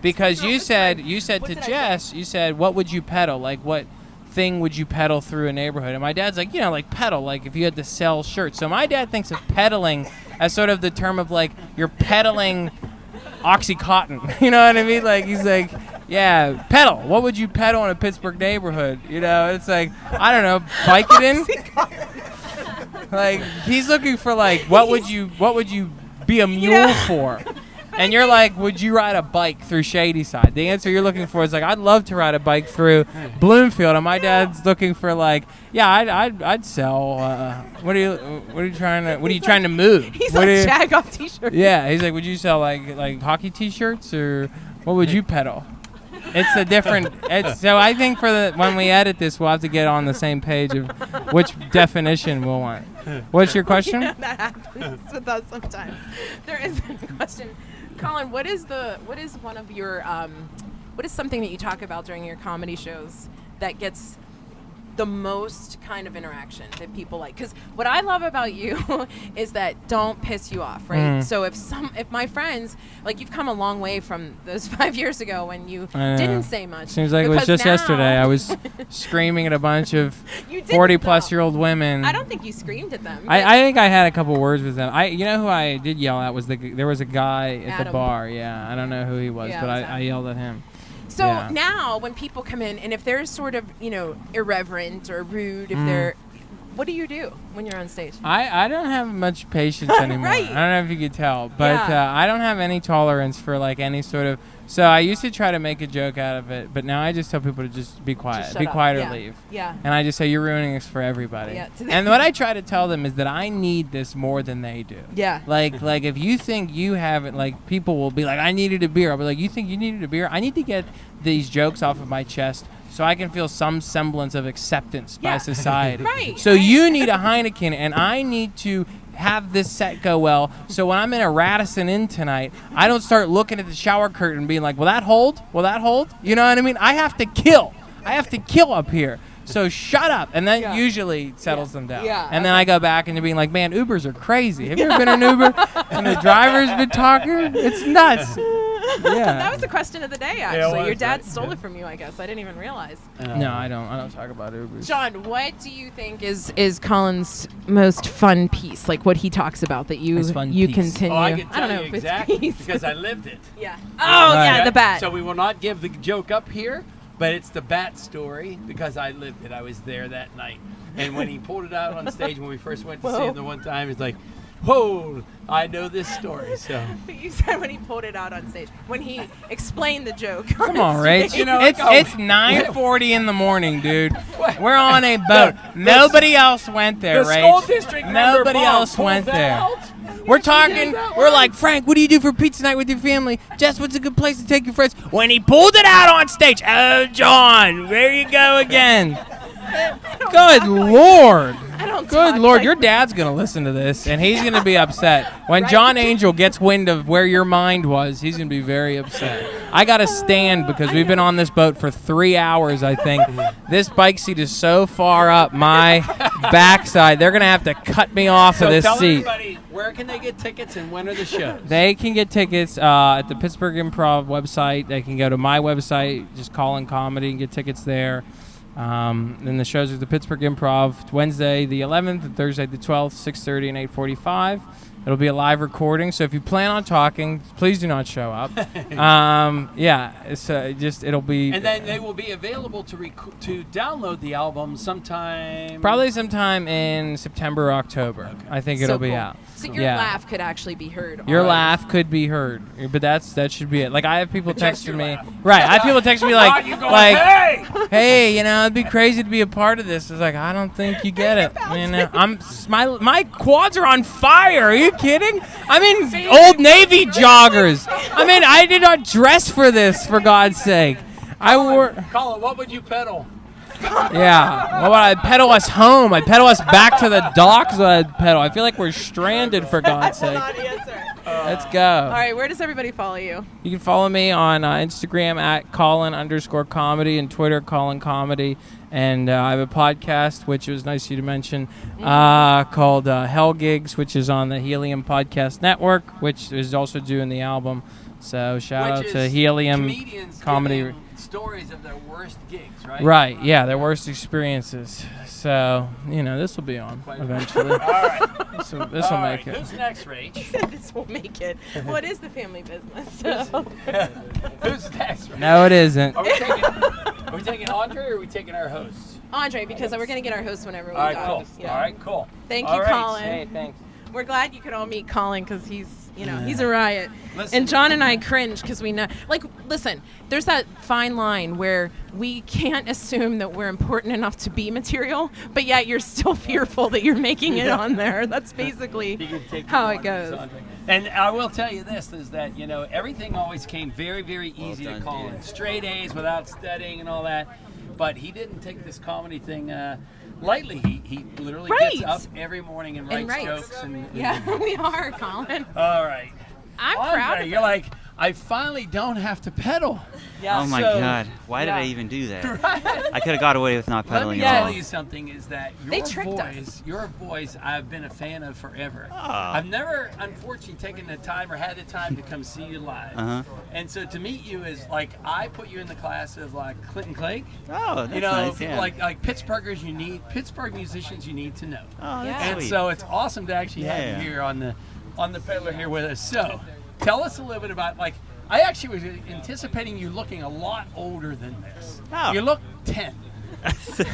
Because you said to What did I Jess, you said, what would you pedal? Like what thing would you pedal through a neighborhood? And my dad's like, like pedal, like if you had to sell shirts. So my dad thinks of pedaling as sort of the term of like you're pedaling Oxycontin. You know what I mean? Like he's like, yeah, pedal. What would you pedal in a Pittsburgh neighborhood? It's like, I don't know, bike it in. Like he's looking for like what would you be a mule for? And you're like, would you ride a bike through Shadyside? The answer you're looking for is like, I'd love to ride a bike through Bloomfield. And my dad's looking for like, yeah, I'd sell. What are you trying to move? He's What like are you- Jagoff t-shirt. Yeah, he's like, would you sell like hockey T-shirts or what would you pedal? It's a different. So I think when we edit this, we'll have to get on the same page of which definition we'll want. What's your question? That happens with us sometimes. There is a question, Collin. What is one of your what is something that you talk about during your comedy shows that gets the most kind of interaction that people like? Because what I love about you is that don't piss you off, right? So if my friends, like you've come a long way from those 5 years ago when you didn't say much. Seems like it was because just now- yesterday. I was screaming at a bunch of You didn't, 40-plus-year-old women. I don't think you screamed at them. I think I had a couple words with them. You know who I did yell at was there was a guy at the Adam. bar. Yeah, I don't know who he was, Yeah, but it was I yelled at him. So Yeah. now when people come in and if they're sort of, irreverent or rude, if they're, what do you do when you're on stage? I don't have much patience anymore. Right. I don't know if you could tell, but Yeah. I don't have any tolerance for like any sort of. So I used to try to make a joke out of it, but now I just tell people to just be quiet, Just shut be up. quiet Yeah. or leave. Yeah. And I just say you're ruining this for everybody. Yeah. And what I try to tell them is that I need this more than they do. Yeah. Like if you think you have it, like people will be like, I needed a beer. I'll be like, you think you needed a beer? I need to get these jokes off of my chest so I can feel some semblance of acceptance by Yeah. society. Right. So you need a Heineken, and I need to have this set go well. So when I'm in a Radisson Inn tonight, I don't start looking at the shower curtain being like, will that hold? Will that hold? You know what I mean? I have to kill. up here. So shut up. And that Yeah. usually settles them down. Yeah, And then I go back into being like, man, Ubers are crazy. Have you ever been in an Uber and the driver's been talking? It's nuts. Yeah. That was the question of the day, actually. was, Your dad right? stole it from you, I guess. I didn't even realize. No, I don't talk about Ubers. John, what do you think is Collin's most fun piece? Like what he talks about that you His fun you piece. continue. Oh, I can don't tell know you if exactly it's piece. because I lived it. Yeah. Oh Right. yeah, the bat. So we will not give the joke up here, but it's the bat story because I lived it. I was there that night. And when he pulled it out on stage when we first went to see Whoa. him the one time, he's like, Whoa, I know this story. So You said when he pulled it out on stage, when he explained the joke. Come on, Rach. You know, it's like, it's 9:40 in the morning, dude. We're on a boat. Nobody else went there, the Rach. school district member Nobody Bob else pulled went that there. out? We're Did you talking. hear that We're one? like, Frank, what do you do for pizza night with your family? Jess, what's a good place to take your friends? When he pulled it out on stage, oh, John, there you go again. Good Lord. I don't Good talk Lord, like your dad's going to listen to this, and he's going to be upset. When John Angel gets wind of where your mind was, he's going to be very upset. I got to stand because we've been on this boat for 3 hours, I think. This bike seat is so far up my backside, they're going to have to cut me off So of this tell seat. everybody, where can they get tickets and when are the shows? They can get tickets at the Pittsburgh Improv website. They can go to my website, just Collin Comedy, and get tickets there. Then the shows are the Pittsburgh Improv, Wednesday the 11th and Thursday the 12th, 6:30 and 8:45. It'll be a live recording, so if you plan on talking, please do not show up. Yeah, it's it'll be. And then they will be available to download the album sometime. Probably sometime in September or October. Okay. I think So it'll be cool. out. So your Yeah. laugh could actually be heard. Your on- laugh could be heard, but that should be it. Like I have people Just texting your me, laugh. right? I have people texting me Not you going, hey! hey, you know, it'd be crazy to be a part of this. It's like I don't think you get it. You know, my quads are on fire. Are you kidding? I'm in Old Navy joggers. I mean, I did not dress for this, for God's sake. I wore. Colin, what would you pedal? Yeah. What would I pedal us home? I'd pedal us back to the docks. I'd pedal. I feel like we're stranded, for God's sake. Let's go. All right, where does everybody follow you? You can follow me on Instagram at Collin_comedy and Twitter Collin Comedy. And I have a podcast, which it was nice of you to mention, called Hell Gigs, which is on the Helium Podcast Network, which is also doing the album. So shout out to Helium comedians Comedy. giving stories of their worst gigs, right? Right, yeah, their worst experiences. So, you know, this will be on eventually. All right. This will All make right. it. Who's next, Rach? This will make it. What is the family business? Who's next, Rach? No, it isn't. Are we taking Andre or are we taking our hosts? Andre, because we're going to get our host whenever we All right, go. cool. Yeah. All right, cool. Thank All you, right. Colin. Hey, thanks. We're glad you could all meet Colin because he's a riot. Listen. And John and I cringe because we know, listen, there's that fine line where we can't assume that we're important enough to be material, but yet you're still fearful that you're making it on there. That's basically You can take how the it one, goes. Andre. And I will tell you this, is that, you know, everything always came very, very easy to Colin. Straight A's without studying and all that. But he didn't take this comedy thing lightly. He literally gets Right. up every morning and writes jokes. Yeah, we are, Colin. All right. I'm Andre, proud of you're like, I finally don't have to pedal. Oh my So- God! Why did I yeah. even do that? I could have got away with not Let pedaling me at tell all. you something, is that They your tricked us. voice I've been a fan of forever. Ah. I've never, unfortunately, taken the time or had the time to come see you live. Uh-huh. And so to meet you is like, I put you in the class of like Clinton Clegg. Oh, that's You know, nice. Yeah. like Pittsburgh musicians you need to know. oh, that's And sweet. so it's awesome to actually have Yeah. you here on the peddler here with us. So tell us a little bit about, like, I actually was anticipating you looking a lot older than this. Oh. You look 10.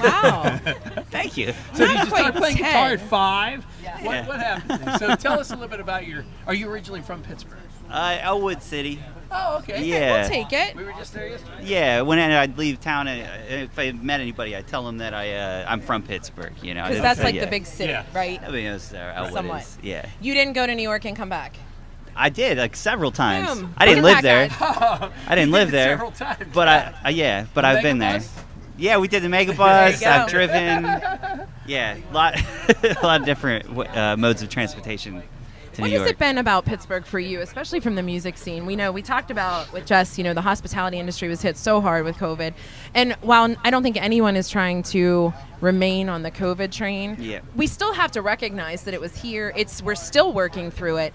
Wow. Thank you. So did Not you start quite playing 10. guitar at 5? Yeah. What happened there? So tell us a little bit about are you originally from Pittsburgh? Elwood City. Oh, okay. Yeah. We'll take it. We were just there yesterday. Yeah, when I'd leave town, if I met anybody, I'd tell them that I'm from Pittsburgh. You know, Because that's like yeah. the big city, Yeah. right? Nobody knows Elwood Somewhat. is. Yeah, You didn't go to New York and come back. I did like several times. Boom. I didn't Look live at there. that, I didn't You live did it there. several times. But I've been there. Megabus? Yeah, we did the There megabus. you go. I've driven. Yeah, a lot of different modes of transportation to What New has York. it been about Pittsburgh for you, especially from the music scene? We know we talked about with Jess, you know, the hospitality industry was hit so hard with COVID. And while I don't think anyone is trying to remain on the COVID train, Yeah. we still have to recognize that it was here. We're still working through it.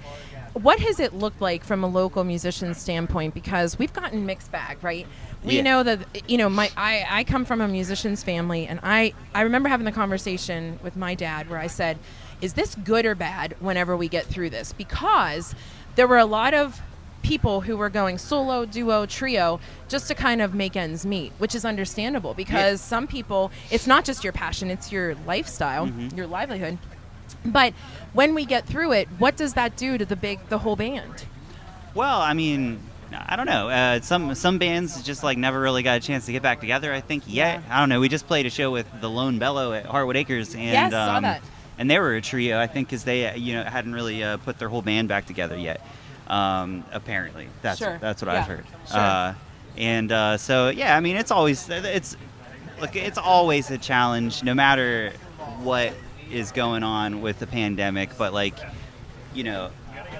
What has it looked like from a local musician standpoint? Because we've gotten mixed bag, right? We Yeah. know that, you know, I come from a musician's family, and I remember having the conversation with my dad where I said, is this good or bad whenever we get through this? Because there were a lot of people who were going solo, duo, trio, just to kind of make ends meet, which is understandable because some people, it's not just your passion, it's your lifestyle, your livelihood. But when we get through it, what does that do to the whole band? Well, I mean, I don't know. Some bands just like never really got a chance to get back together, I think, yet. I don't know. We just played a show with the Lone Bellow at Harwood Acres, and Yes, saw that. and they were a trio, I think, because they hadn't really put their whole band back together yet. Apparently, that's Sure. what Yeah. I've heard. Sure. So yeah, I mean, it's always a challenge, no matter what is going on with the pandemic. But like,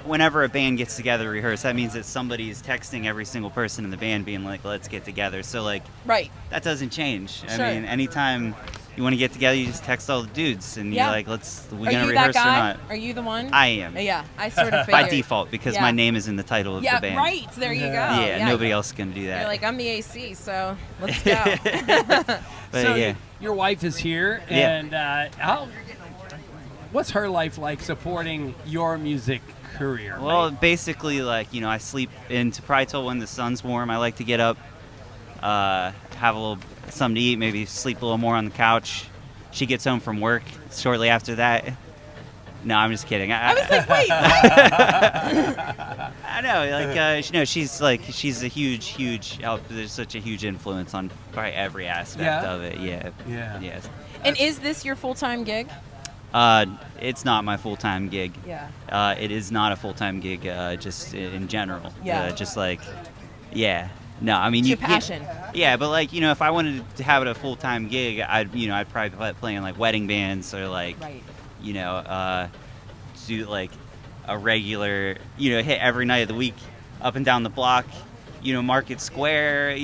whenever a band gets together to rehearse, that means that somebody's texting every single person in the band being like, let's get together. So like, Right. that doesn't change. Sure. I mean, anytime you want to get together, you just text all the dudes and Yeah. you're like, we Are gonna you rehearse that guy? or not? Are you the one? I am. Yeah, I sort of By figured. default, because Yeah. my name is in the title of Yeah, the band. right. There you go. Yeah, nobody else can do that. You're like, I'm the AC, so let's go. But So yeah. your wife is here, Yeah. and what's her life like supporting your music career? Well, right? basically, like, I sleep into probably till when the sun's warm. I like to get up, have a little something to eat, maybe sleep a little more on the couch. She gets home from work shortly after that. No, I'm just kidding. I was like, wait, what? I know, she's a huge help. There's such a huge influence on probably every aspect Yeah? of it. Yeah. Yeah. Yes. And is this your full-time gig? It's not my full-time gig. Yeah. It is not a full-time gig, just in general. Yeah. Just like, yeah. No, I mean, It's you your passion. Yeah, but like, if I wanted to have it a full-time gig, I'd probably play in like wedding bands or like, Right. do like a regular, hit every night of the week up and down the block, Market Square.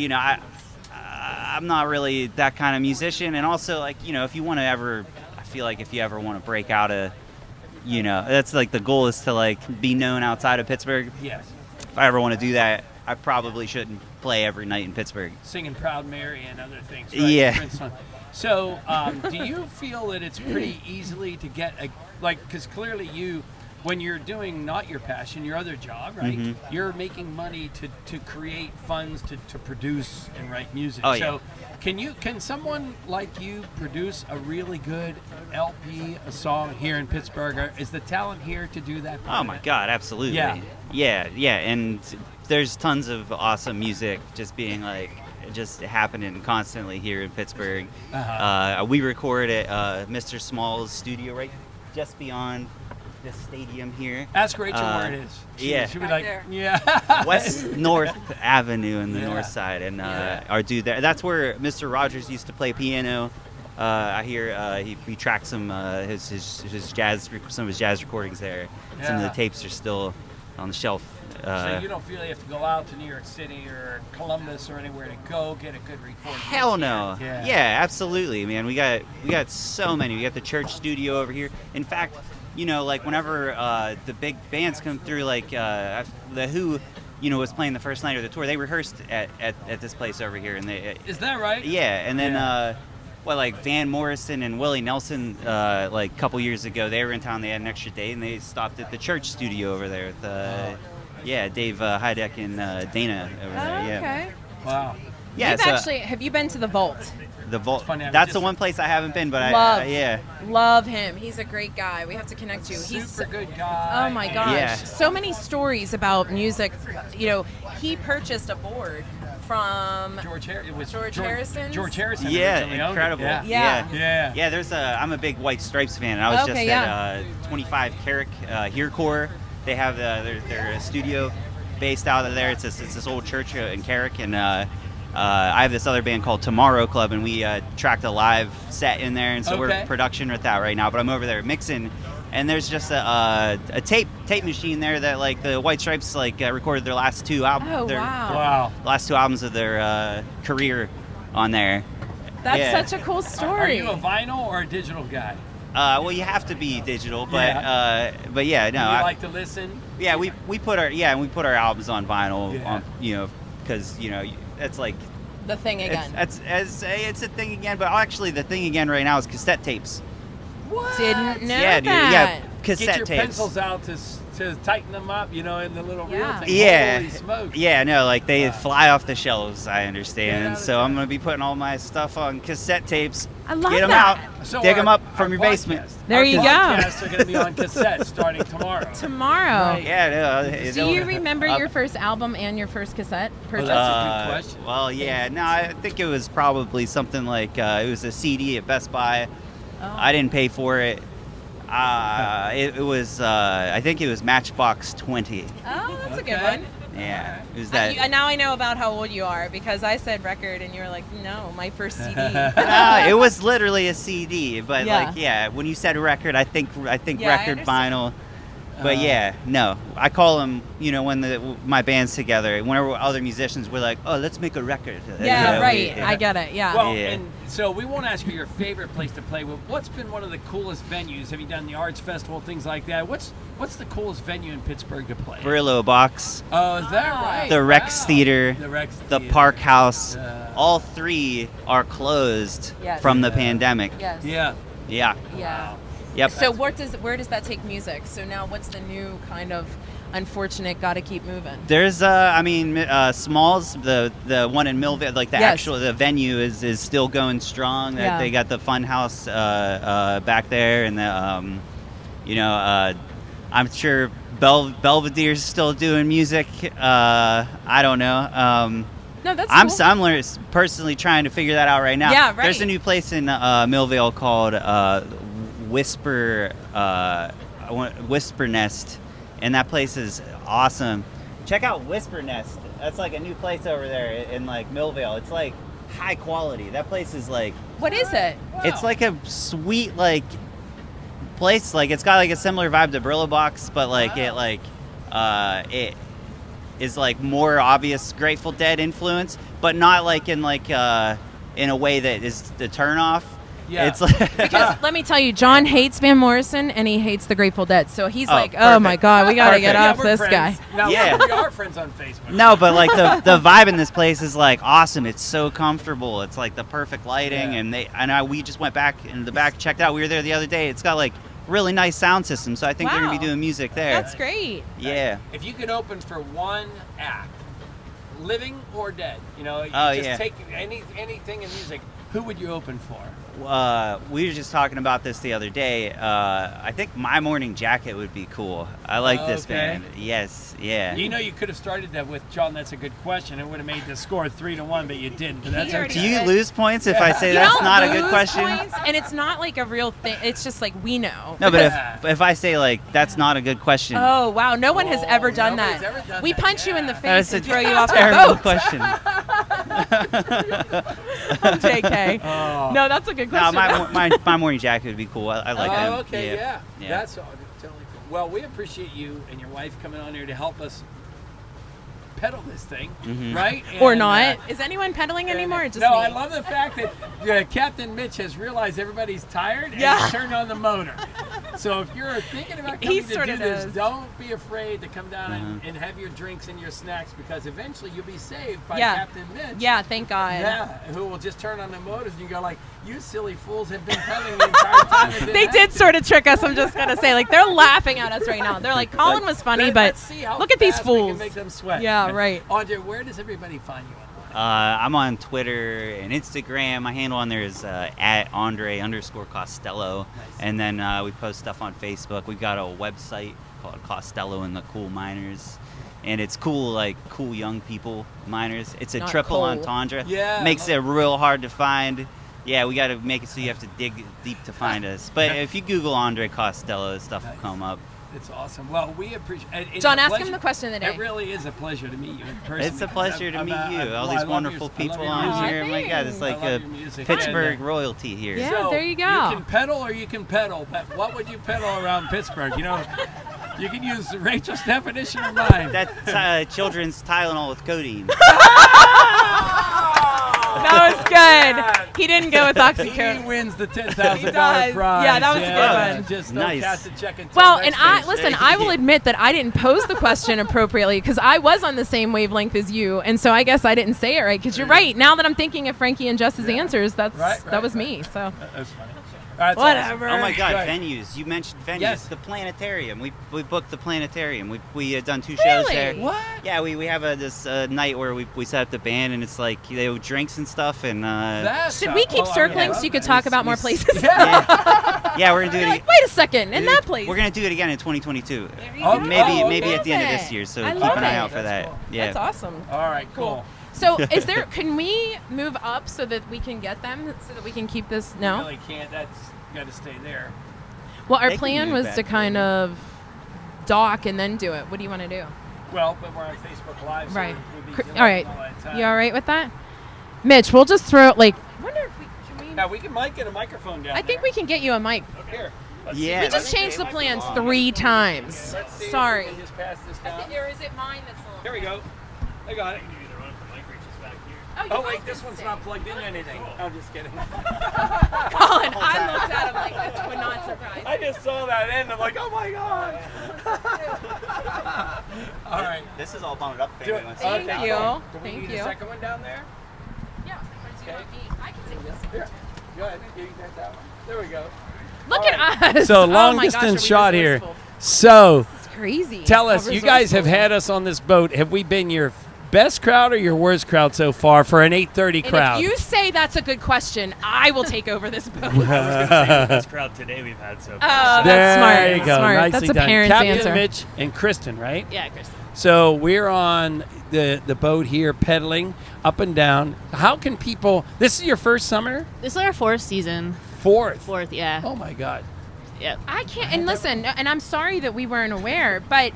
I'm not really that kind of musician. And also, like, if you want to ever, I feel like if you ever want to break out that's like the goal is to like be known outside of Pittsburgh. Yes. If I ever want to do that, I probably shouldn't play every night in Pittsburgh. Singing Proud Mary and other things. Right? Yeah. Prince song. So, do you feel that it's pretty easily to get because clearly when you're doing not your passion, your other job, right? Mm-hmm. You're making money to create funds to produce and write music. Oh, so can someone like you produce a really good LP, a song here in Pittsburgh? Or is the talent here to do that? Oh my God, absolutely. Yeah. Yeah, and there's tons of awesome music just happening constantly here in Pittsburgh. We record at Mr. Small's studio right just beyond this stadium here. Ask Rachel where it is. Yeah. She'll be Right like, there. yeah. West North Avenue in the Yeah. north side, and our dude there. That's where Mr. Rogers used to play piano. I hear he tracks some his jazz, some of his jazz recordings there. Some of the Yeah. tapes are still on the shelf. So you don't feel you have to go out to New York City or Columbus or anywhere to go get a good recording? Hell no. Yeah. Yeah, absolutely, man. We got so many. We got the church studio over here. In fact, like whenever the big bands come through, like the Who, was playing the first night of the tour, they rehearsed at this place over here, and they. Is that right? Yeah, and then like Van Morrison and Willie Nelson, like a couple years ago, they were in town. They had an extra day, and they stopped at the church studio over there with Dave Heideck and Dana over there. Yeah. Okay. Wow. Yeah. Have you been to the Vault? The Vault. funny, I was That's just- the one place I haven't been, but Love. Love him. He's a great guy. We have to connect you. He's Super good guy. Oh my gosh. Yeah. So many stories about music. He purchased a board from George Harrison? George Harrison. Yeah, originally owned it. incredible. Yeah. Yeah. Yeah, there's I'm a big White Stripes fan, and I was Okay, just at 25 Carrick Herecore. They have their studio based out of there. It's this old church in Carrick, and I have this other band called Tomorrow Club, and we tracked a live set in there, and so we're Okay. in production with that right now. But I'm over there mixing, and there's just a tape machine there that like the White Stripes recorded their last two albums. Oh, wow. Wow. Last two albums of their career on there. That's Yeah. such a cool Are story. you a vinyl or a digital guy? Well, you have to be digital, but yeah, no. Do you like to listen? Yeah, we put our albums on vinyl, Yeah. because it's like the thing again. it's a thing again. But actually, the thing again right now is cassette tapes. What? Didn't know Yeah, dude. that. Yeah, Get cassette your tapes. pencils out to to tighten them up, in the little reel Yeah. thing. Yeah. Holy smokes. Yeah, no, like they fly off the shelves, I understand. Yeah, So I'm going to be putting all my stuff on cassette tapes. I love Get them that. out. So Dig them our- up from our your basement. podcast- There our you go. podcasts are going to be on cassette starting tomorrow. Tomorrow. Right. Yeah, no. Do you remember your first album and your first cassette purchase? that's a good question. Well, yeah, no, I think it was probably something like it was a CD at Best Buy. Oh. I didn't pay for it. It was, I think it was Matchbox 20. Oh, that's a good Okay. one. Yeah, it was that. Now I know about how old you are because I said record and you were like, no, my first CD. It was literally a CD, but Yeah. when you said record, I think Yeah, I record, understand. vinyl. But no, I call them, when my band's together, whenever other musicians were like, oh, let's make a record. Yeah, You know, right. we- I get it. Yeah. Well, Yeah. and so we won't ask you your favorite place to play. But what's been one of the coolest venues? Have you done the arts festival, things like that? What's the coolest venue in Pittsburgh to play? Brillo Box, Oh, is that right? the Rex Theater, The Rex the Theater. Park House, Yeah. all three are closed Yes. from the pandemic. Yes. Yeah. Yeah. Yeah. Yep. So where does that take music? So now what's the new kind of unfortunate got to keep moving? There's Smalls, the one in Millville, like the Yes. the venue is still going strong. Yeah. They got the Fun House back there, and I'm sure Belvedere's still doing music. I don't know. No, that's I'm cool. personally trying to figure that out right now. Yeah, There's right. a new place in Millville called Whisper Nest, and that place is awesome. Check out Whisper Nest. That's like a new place over there in like Millville. It's like high quality. That place is like What is it? it's like a sweet like place. Like it's got like a similar vibe to Brillo Box, but like it is like more obvious Grateful Dead influence, but not like in a way that is the turn off. Yeah. It's like Because let me tell you, John hates Van Morrison and he hates the Grateful Dead. So he's Oh, like, oh my perfect. God, we got to get Perfect. off we're this friends. guy. Now, Yeah. we are friends on Facebook. no, but like the vibe in this place is like awesome. It's so comfortable. It's like the perfect lighting, Yeah. we just went back in the back, checked out. We were there the other day. It's got like really nice sound system, so I think they're gonna Wow. be doing music there. That's great. Yeah. If you could open for one act, living or dead, you Oh, just yeah. take anything in music, who would you open for? We were just talking about this the other day. I think My Morning Jacket would be cool. I like this Okay. band. Yes, yeah. You could have started that with John. That's a good question. It would have made the score 3-1, but you didn't. But that's He already Do okay. you said- lose points if I say You that's don't not a good lose question? points, and it's not like a real thing. It's just like we know. No, but Yeah. if I say like that's not a good question, Oh wow, no one has Oh, ever done nobody's that. ever done We that, punch you in the yeah. face that's a and throw you off the terrible boat. question. JK. Oh. No, that's a good No, question. my Morning Jacket would be cool. I like them. Oh, okay, yeah. Yeah. That's all, totally cool. Well, we appreciate you and your wife coming on here to help us pedal this thing, Mhm. right? Or And, not. Is anyone pedaling and- anymore? Or just no, me? I love the fact that Captain Mitch has realized everybody's tired and Yeah. he's turned on the motor. So if you're thinking about He coming to sorta do this, knows. don't be afraid to come down Uh-huh. and have your drinks and your snacks, because eventually you'll be saved by Yeah. Captain Mitch. Yeah, thank God. Yeah, who will just turn on the motors and you go like, you silly fools have been pedaling the entire time. and didn't They have did to." sort of trick us. I'm just gonna say, like they're laughing at us right now. They're like, Colin was funny, but Let's see how look at these fast we can fools. make them sweat. Yeah, right. Andre, where does everybody find you online? I'm on Twitter and Instagram. My handle on there is at Andre_Costello. Nice. And then we post stuff on Facebook. We've got a website called Costello and the Cool Miners. And it's cool, like cool young people miners. It's a Not triple cool. entendre. Yeah, Makes I it real hard to find. Yeah, we got to make it so you have to dig deep to find us. But if you Google Andre Costello, stuff Nice. will come up. It's awesome. Well, we appreciate it's John, a ask pleasure. him the question of the day. It really is a pleasure to meet you in person. It's a pleasure to meet you. All I these love wonderful your- I love people your on music. here. My God, it's thanks. like I a love your music. Pittsburgh And, royalty here. Yeah. so there you go. You can pedal or you can pedal. But what would you pedal around Pittsburgh? You can use Rachel's definition or mine. That's children's Tylenol with codeine. That was good. He didn't go with He oxycodone. wins the $10,000 He does. prize. Yeah, that was a good one. Just don't Nice. cast a check until Well, next and I week. listen. I will admit that I didn't pose the question appropriately because I was on the same wavelength as you, and so I guess I didn't say it right. Because you're right. Now that I'm thinking of Frankie and Jess's answers, that was Right, me. So That's funny. That's Whatever. Oh my God, Right. venues! You mentioned venues. Yes. The planetarium. We booked the planetarium. We had done 2 shows Really? there. What? Yeah, we have this night where we set up the band, and it's like they have drinks and stuff, and Should we keep circling so you could talk about more places? yeah, we're gonna do You're it. like, wait a second, in that place. We're gonna do it again in 2022. Oh, Maybe okay. maybe at the end of Love this it. year. So I keep love an eye it. out for that. Cool. Yeah. That's awesome. All right, cool. So, can we move up so that we can get them, so that we can keep this? You No. really can't. That's got to stay there. Well, our They can plan move was back to kind of dock and then do it. What do you want to do? Well, but we're on Facebook Live, so Right. we'll be All right. that time. You all right with that? Mitch, we'll just throw like. I wonder if we can. Yeah, we can might get a microphone down I think there. we can get you a mic. Here. Let's Yeah. We I just think changed they the might plans be 3 times. Let's see if Sorry. we can just pass this down. Or is it mine that's a little? Here we go. I got it. Oh, you Oh both wait, this can one's stay. not plugged in anything. I'm just kidding. Colin, I looked at him like that would not surprise. I just saw that end. I'm like, oh my god. All right. This is all bonded up. Do it. Thank Okay, you. cool. Do we Thank need you. a second one down there? Yeah. Or do you want me? I can take this. Here. Go ahead. You can take that one. There we go. Look at us. So Oh long my gosh, distance are we shot here. resourceful. So It's crazy. tell How us, you guys have resourceful. had us on this boat. Have we been your best crowd or your worst crowd so far for an 8:30 And crowd? if you say that's a good question, I will take over this boat. Best crowd today we've had so Oh, far. that's there smart. you That's go. smart. Nicely That's a done. parent's Captain answer. Mitch and Kristen, right? Yeah, Kristen. So we're on the boat here pedaling up and down. How can people, this is your first summer? This is our 4th season. Fourth. Yeah. Oh my God. Yep. I can't. And listen, and I'm sorry that we weren't aware, but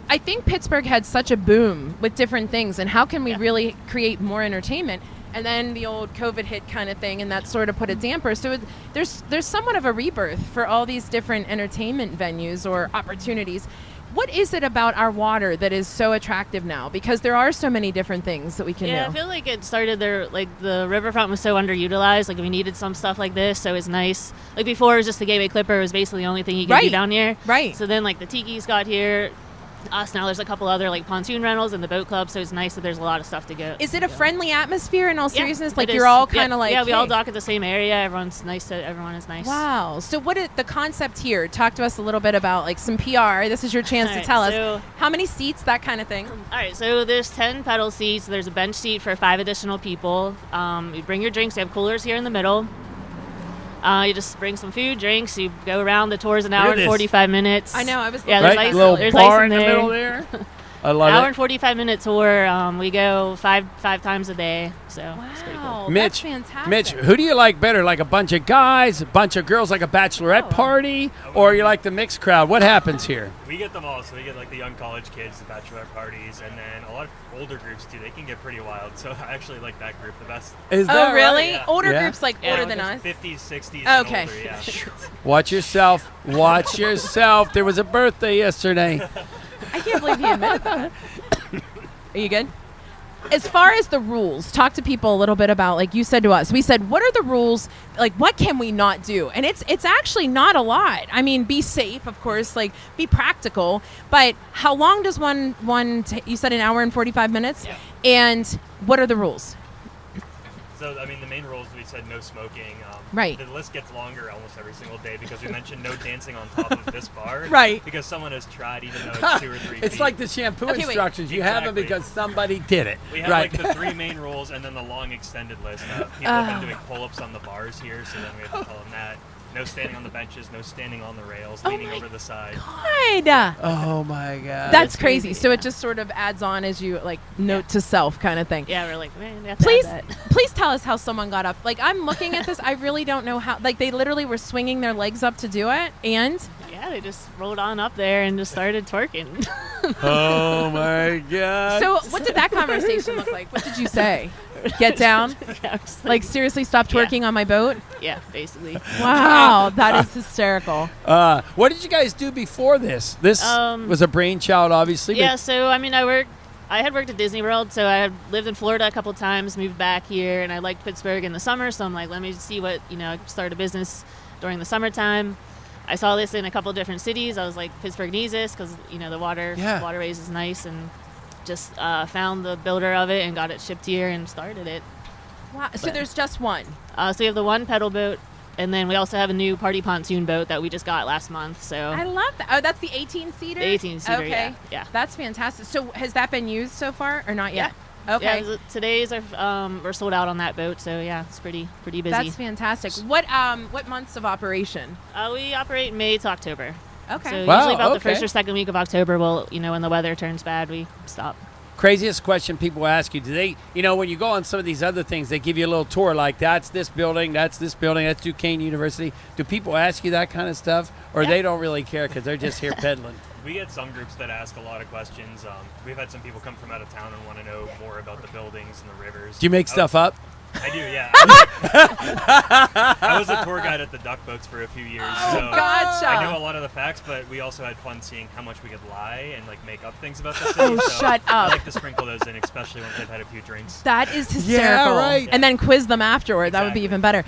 I think Pittsburgh had such a boom with different things. And how can we really create more entertainment? And then the old COVID hit kind of thing, and that sort of put a damper. So there's somewhat of a rebirth for all these different entertainment venues or opportunities. What is it about our water that is so attractive now? Because there are so many different things that we can Yeah, I do. feel like it started there, like the riverfront was so underutilized. Like we needed some stuff like this, so it's nice. Like before, it was just the Gateway Clipper. It was basically the only thing you could do Right. down here. Right. So then, like the Tiki's got here. Us now, there's a couple other like pontoon rentals and the boat club, so it's nice that there's a lot of stuff to go. Is it a friendly atmosphere in all Yeah, seriousness? Like it you're is. all kind of like, yeah, we all hey. dock at the same area. Everyone's nice. Everyone is nice. Wow. So what is the concept here? Talk to us a little bit about like some PR. This is your chance All to right, tell us. so- How many seats, that kind of thing? All right, so there's 10 pedal seats. There's a bench seat for 5 additional people. You bring your drinks. They have coolers here in the middle. You just bring some food, drinks. You go around. The tour's an hour and 45 minutes. I know, I was Yeah, looking there's Right? ice. Little There's bar ice in the there. middle there. I love Hour it. and 45 minute tour. We go five times a day. So it's pretty cool. Wow, Mitch, that's fantastic. Mitch, who do you like better? Like a bunch of guys, a bunch of girls, like a bachelorette party, or you like the mixed crowd? What happens here? We get them all. So we get like the young college kids, the bachelor parties, and then a lot of older groups too. They can get pretty wild. So I actually like that group the best. Is Oh, that really? Yeah. Older Yeah. groups like Yeah, older like than us? 50s, 60s, Okay. and older. Yeah. Watch yourself. Watch yourself. There was a birthday yesterday. I can't believe he admitted that. Are you good? As far as the rules, talk to people a little bit about, like you said to us, we said, what are the rules? Like, what can we not do? And it's actually not a lot. I mean, be safe, of course, like be practical. But how long does you said an hour and 45 minutes? Yeah. And what are the rules? So I mean, the main rules we said no smoking. Right. The list gets longer almost every single day because we mentioned no dancing on top of this bar. Right. Because someone has tried, even though it's 2 or 3 It's feet. like the shampoo Okay, wait. instructions. You have them Exactly. because somebody did it. We have right. like the 3 main rules and then the long extended list. People have been doing pull-ups on the bars here, so then we have to tell them that. No standing on the benches, no standing on the rails, leaning over the side. God. Oh my God. That's crazy. So it just sort of adds on as you like note to self kind of thing. Yeah, we're like, man, we have to Please, add that. please tell us how someone got up. Like, I'm looking at this. I really don't know how. Like, they literally were swinging their legs up to do it. And Yeah, they just rolled on up there and just started twerking. Oh my God. so, what did that conversation look like? What did you say? Get down? Yeah, just Like, seriously, stop twerking on my boat? yeah, basically. Wow, that is hysterical. What did you guys do before this? This was a brainchild, obviously. but- Yeah, so I mean, I had worked at Disney World, so I had lived in Florida a couple times, moved back here, and I liked Pittsburgh in the summer, so I'm like, let me see what, start a business during the summertime. I saw this in a couple different cities. I was like, Pittsburgh needs this because, the waterways is nice, and just found the builder of it and got it shipped here and started it. Wow. So, there's just one. So we have the one pedal boat And then we also have a new party pontoon boat that we just got last month. So I love that. Oh, that's the 18-seater? The 18-seater, okay. yeah. That's fantastic. So has that been used so far or not yet? Okay. Yeah, today's we're sold out on that boat, so yeah, it's pretty busy. That's fantastic. What months of operation? We operate May to October. Okay. So Wow, usually about the okay. first or second week of October, when the weather turns bad, we stop. Craziest question people ask you, do they, when you go on some of these other things, they give you a little tour like that's this building, that's Duquesne University. Do people ask you that kind of stuff? Or they don't really care because they're just here pedaling? We get some groups that ask a lot of questions. We've had some people come from out of town and want to know more about the buildings and the rivers. Do you make stuff up? I do, yeah. I was a tour guide at the duck boats for a few years, so Gotcha. I knew a lot of the facts, but we also had fun seeing how much we could lie and make up things about the city. So shut up. I like to sprinkle those in, especially once they've had a few drinks. That is hysterical. right. And then quiz them afterward. That would be Exactly. even better.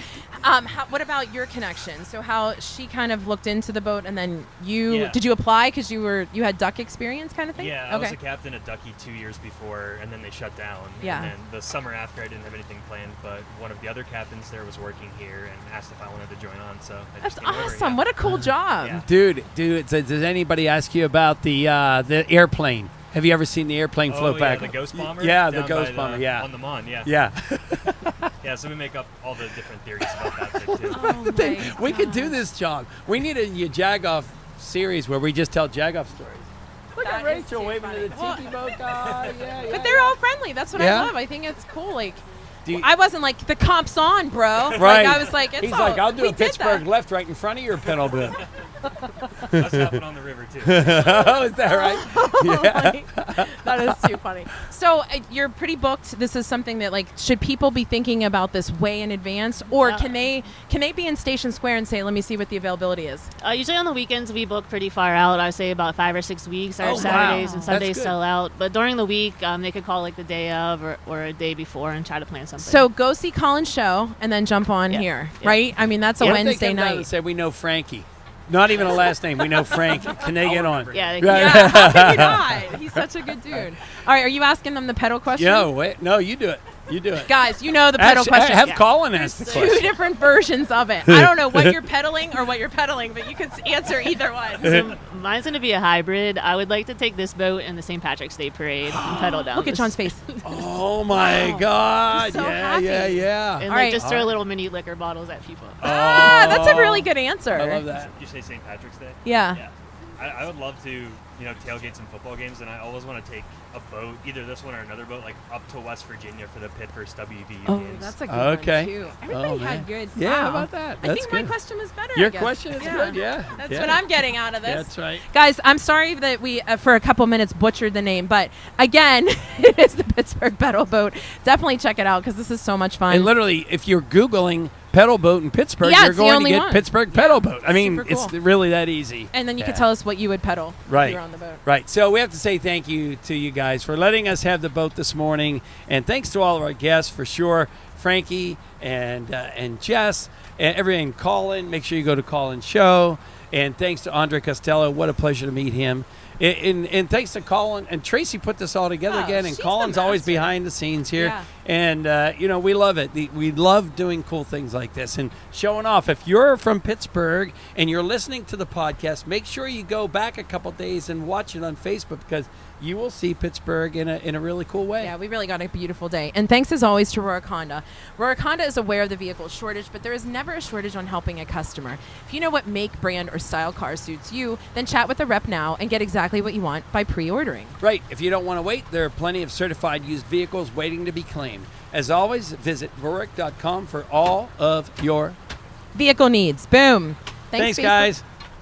What about your connection? So how she kind of looked into the boat, and then did you apply because you had duck experience kind of thing? Yeah, I was a captain at Ducky 2 years before, and then they shut down. Yeah. And then the summer after, I didn't have anything planned, but one of the other captains there was working here and asked if I wanted to join on, so I That's just came over, awesome. yeah. What a cool job. Yeah. Dude, does anybody ask you about the airplane? Have you ever seen the airplane float back? The Ghost Bomber? Yeah, the Down Ghost by Bomber, yeah. On the Mon, yeah. Yeah. Yeah, so we make up all the different theories about that thing, too. Oh my We could do gosh. this, John. We need a Jagoff series where we just tell Jagoff stories. Look That at is Rachel too waving funny. to the tiki boat guy. Yeah, But they're all friendly. That's what Yeah? I love. I think it's cool. Like, Do you- I wasn't like, the comp's on, bro. Right. Like, I was like, it's He's all, like, I'll do we a did Pittsburgh that. left right in front of your pedal boat. That's happened on the river, too. Oh, is that right? Yeah. That is too funny. So you're pretty booked. This is something that should people be thinking about this way in advance, or can they be in Station Square and say, let me see what the availability is? Usually on the weekends we book pretty far out. I say about 5 or 6 weeks. Our Oh, wow. Saturdays and That's Sundays good. sell out. But during the week, they could call the day of or a day before and try to plan something. So go see Colin's show and then jump on Yeah. here, Yeah. right? I mean, that's a What if they Wednesday come down and night. said, we know Frankie. Not even a last name. We know Frankie. Can they get on? yeah, they, Yeah, how can you not? He's such a good dude. All right, are you asking them the pedal question? No, wait. No, you do it. You do it. Guys, you know the pedal Actually, question. Have Colin ask the Two question. different versions of it. I don't know what you're pedaling or what you're pedaling, but you could answer either one. so mine's going to be a hybrid. I would like to take this boat in the St. Patrick's Day Parade and pedal down. Look at this- John's face. Oh, my Wow. God. He's so yeah, happy. yeah, yeah. And All right. just throw little mini liquor bottles at people. That's a really good answer. I love that. Did you say St. Patrick's Day? Yeah. Yeah. I would love to, tailgate some football games, and I always want to take a boat, either this one or another boat, up to West Virginia for the Pitt vs. WVU Oh, games. that's a good Okay. one, too. Everybody Oh, had man. good. Yeah, wow. how about that? I That's think my good. question was better. Your I guess. question is good, yeah. That's Yeah. what I'm getting out of this. That's right. Guys, I'm sorry that we, for a couple minutes, butchered the name, but again, it is the Pittsburgh Pedal Boat. Definitely check it out because this is so much fun. And literally, if you're Googling pedal boat in Pittsburgh, Yeah, you're it's the going to only get one. Pittsburgh Pedal Boat. I mean, super it's cool. really that easy. And then you Yeah. could tell us what you would pedal Right. if you were on the boat. Right. So we have to say thank you to you guys for letting us have the boat this morning, and thanks to all of our guests for sure, Frankie and Jess and Colin. Make sure you go to Colin's show, and thanks to Andre Costello. What a pleasure to meet him. And thanks to Colin and Tracy put this all together Oh, again. And she's Colin's the always master. behind the scenes here. Yeah. And, we love it. We love doing cool things like this and showing off. If you're from Pittsburgh and you're listening to the podcast, make sure you go back a couple days and watch it on Facebook because you will see Pittsburgh in a really cool way. Yeah, we really got a beautiful day. And thanks as always to Rourke Honda. Rourke Honda is aware of the vehicle shortage, but there is never a shortage on helping a customer. If you know what make, brand, or style car suits you, then chat with a rep now and get exactly what you want by pre-ordering. Right. If you don't want to wait, there are plenty of certified used vehicles waiting to be claimed. As always, visit Rourke.com for all of your Vehicle needs. Boom. Thanks Facebook. guys.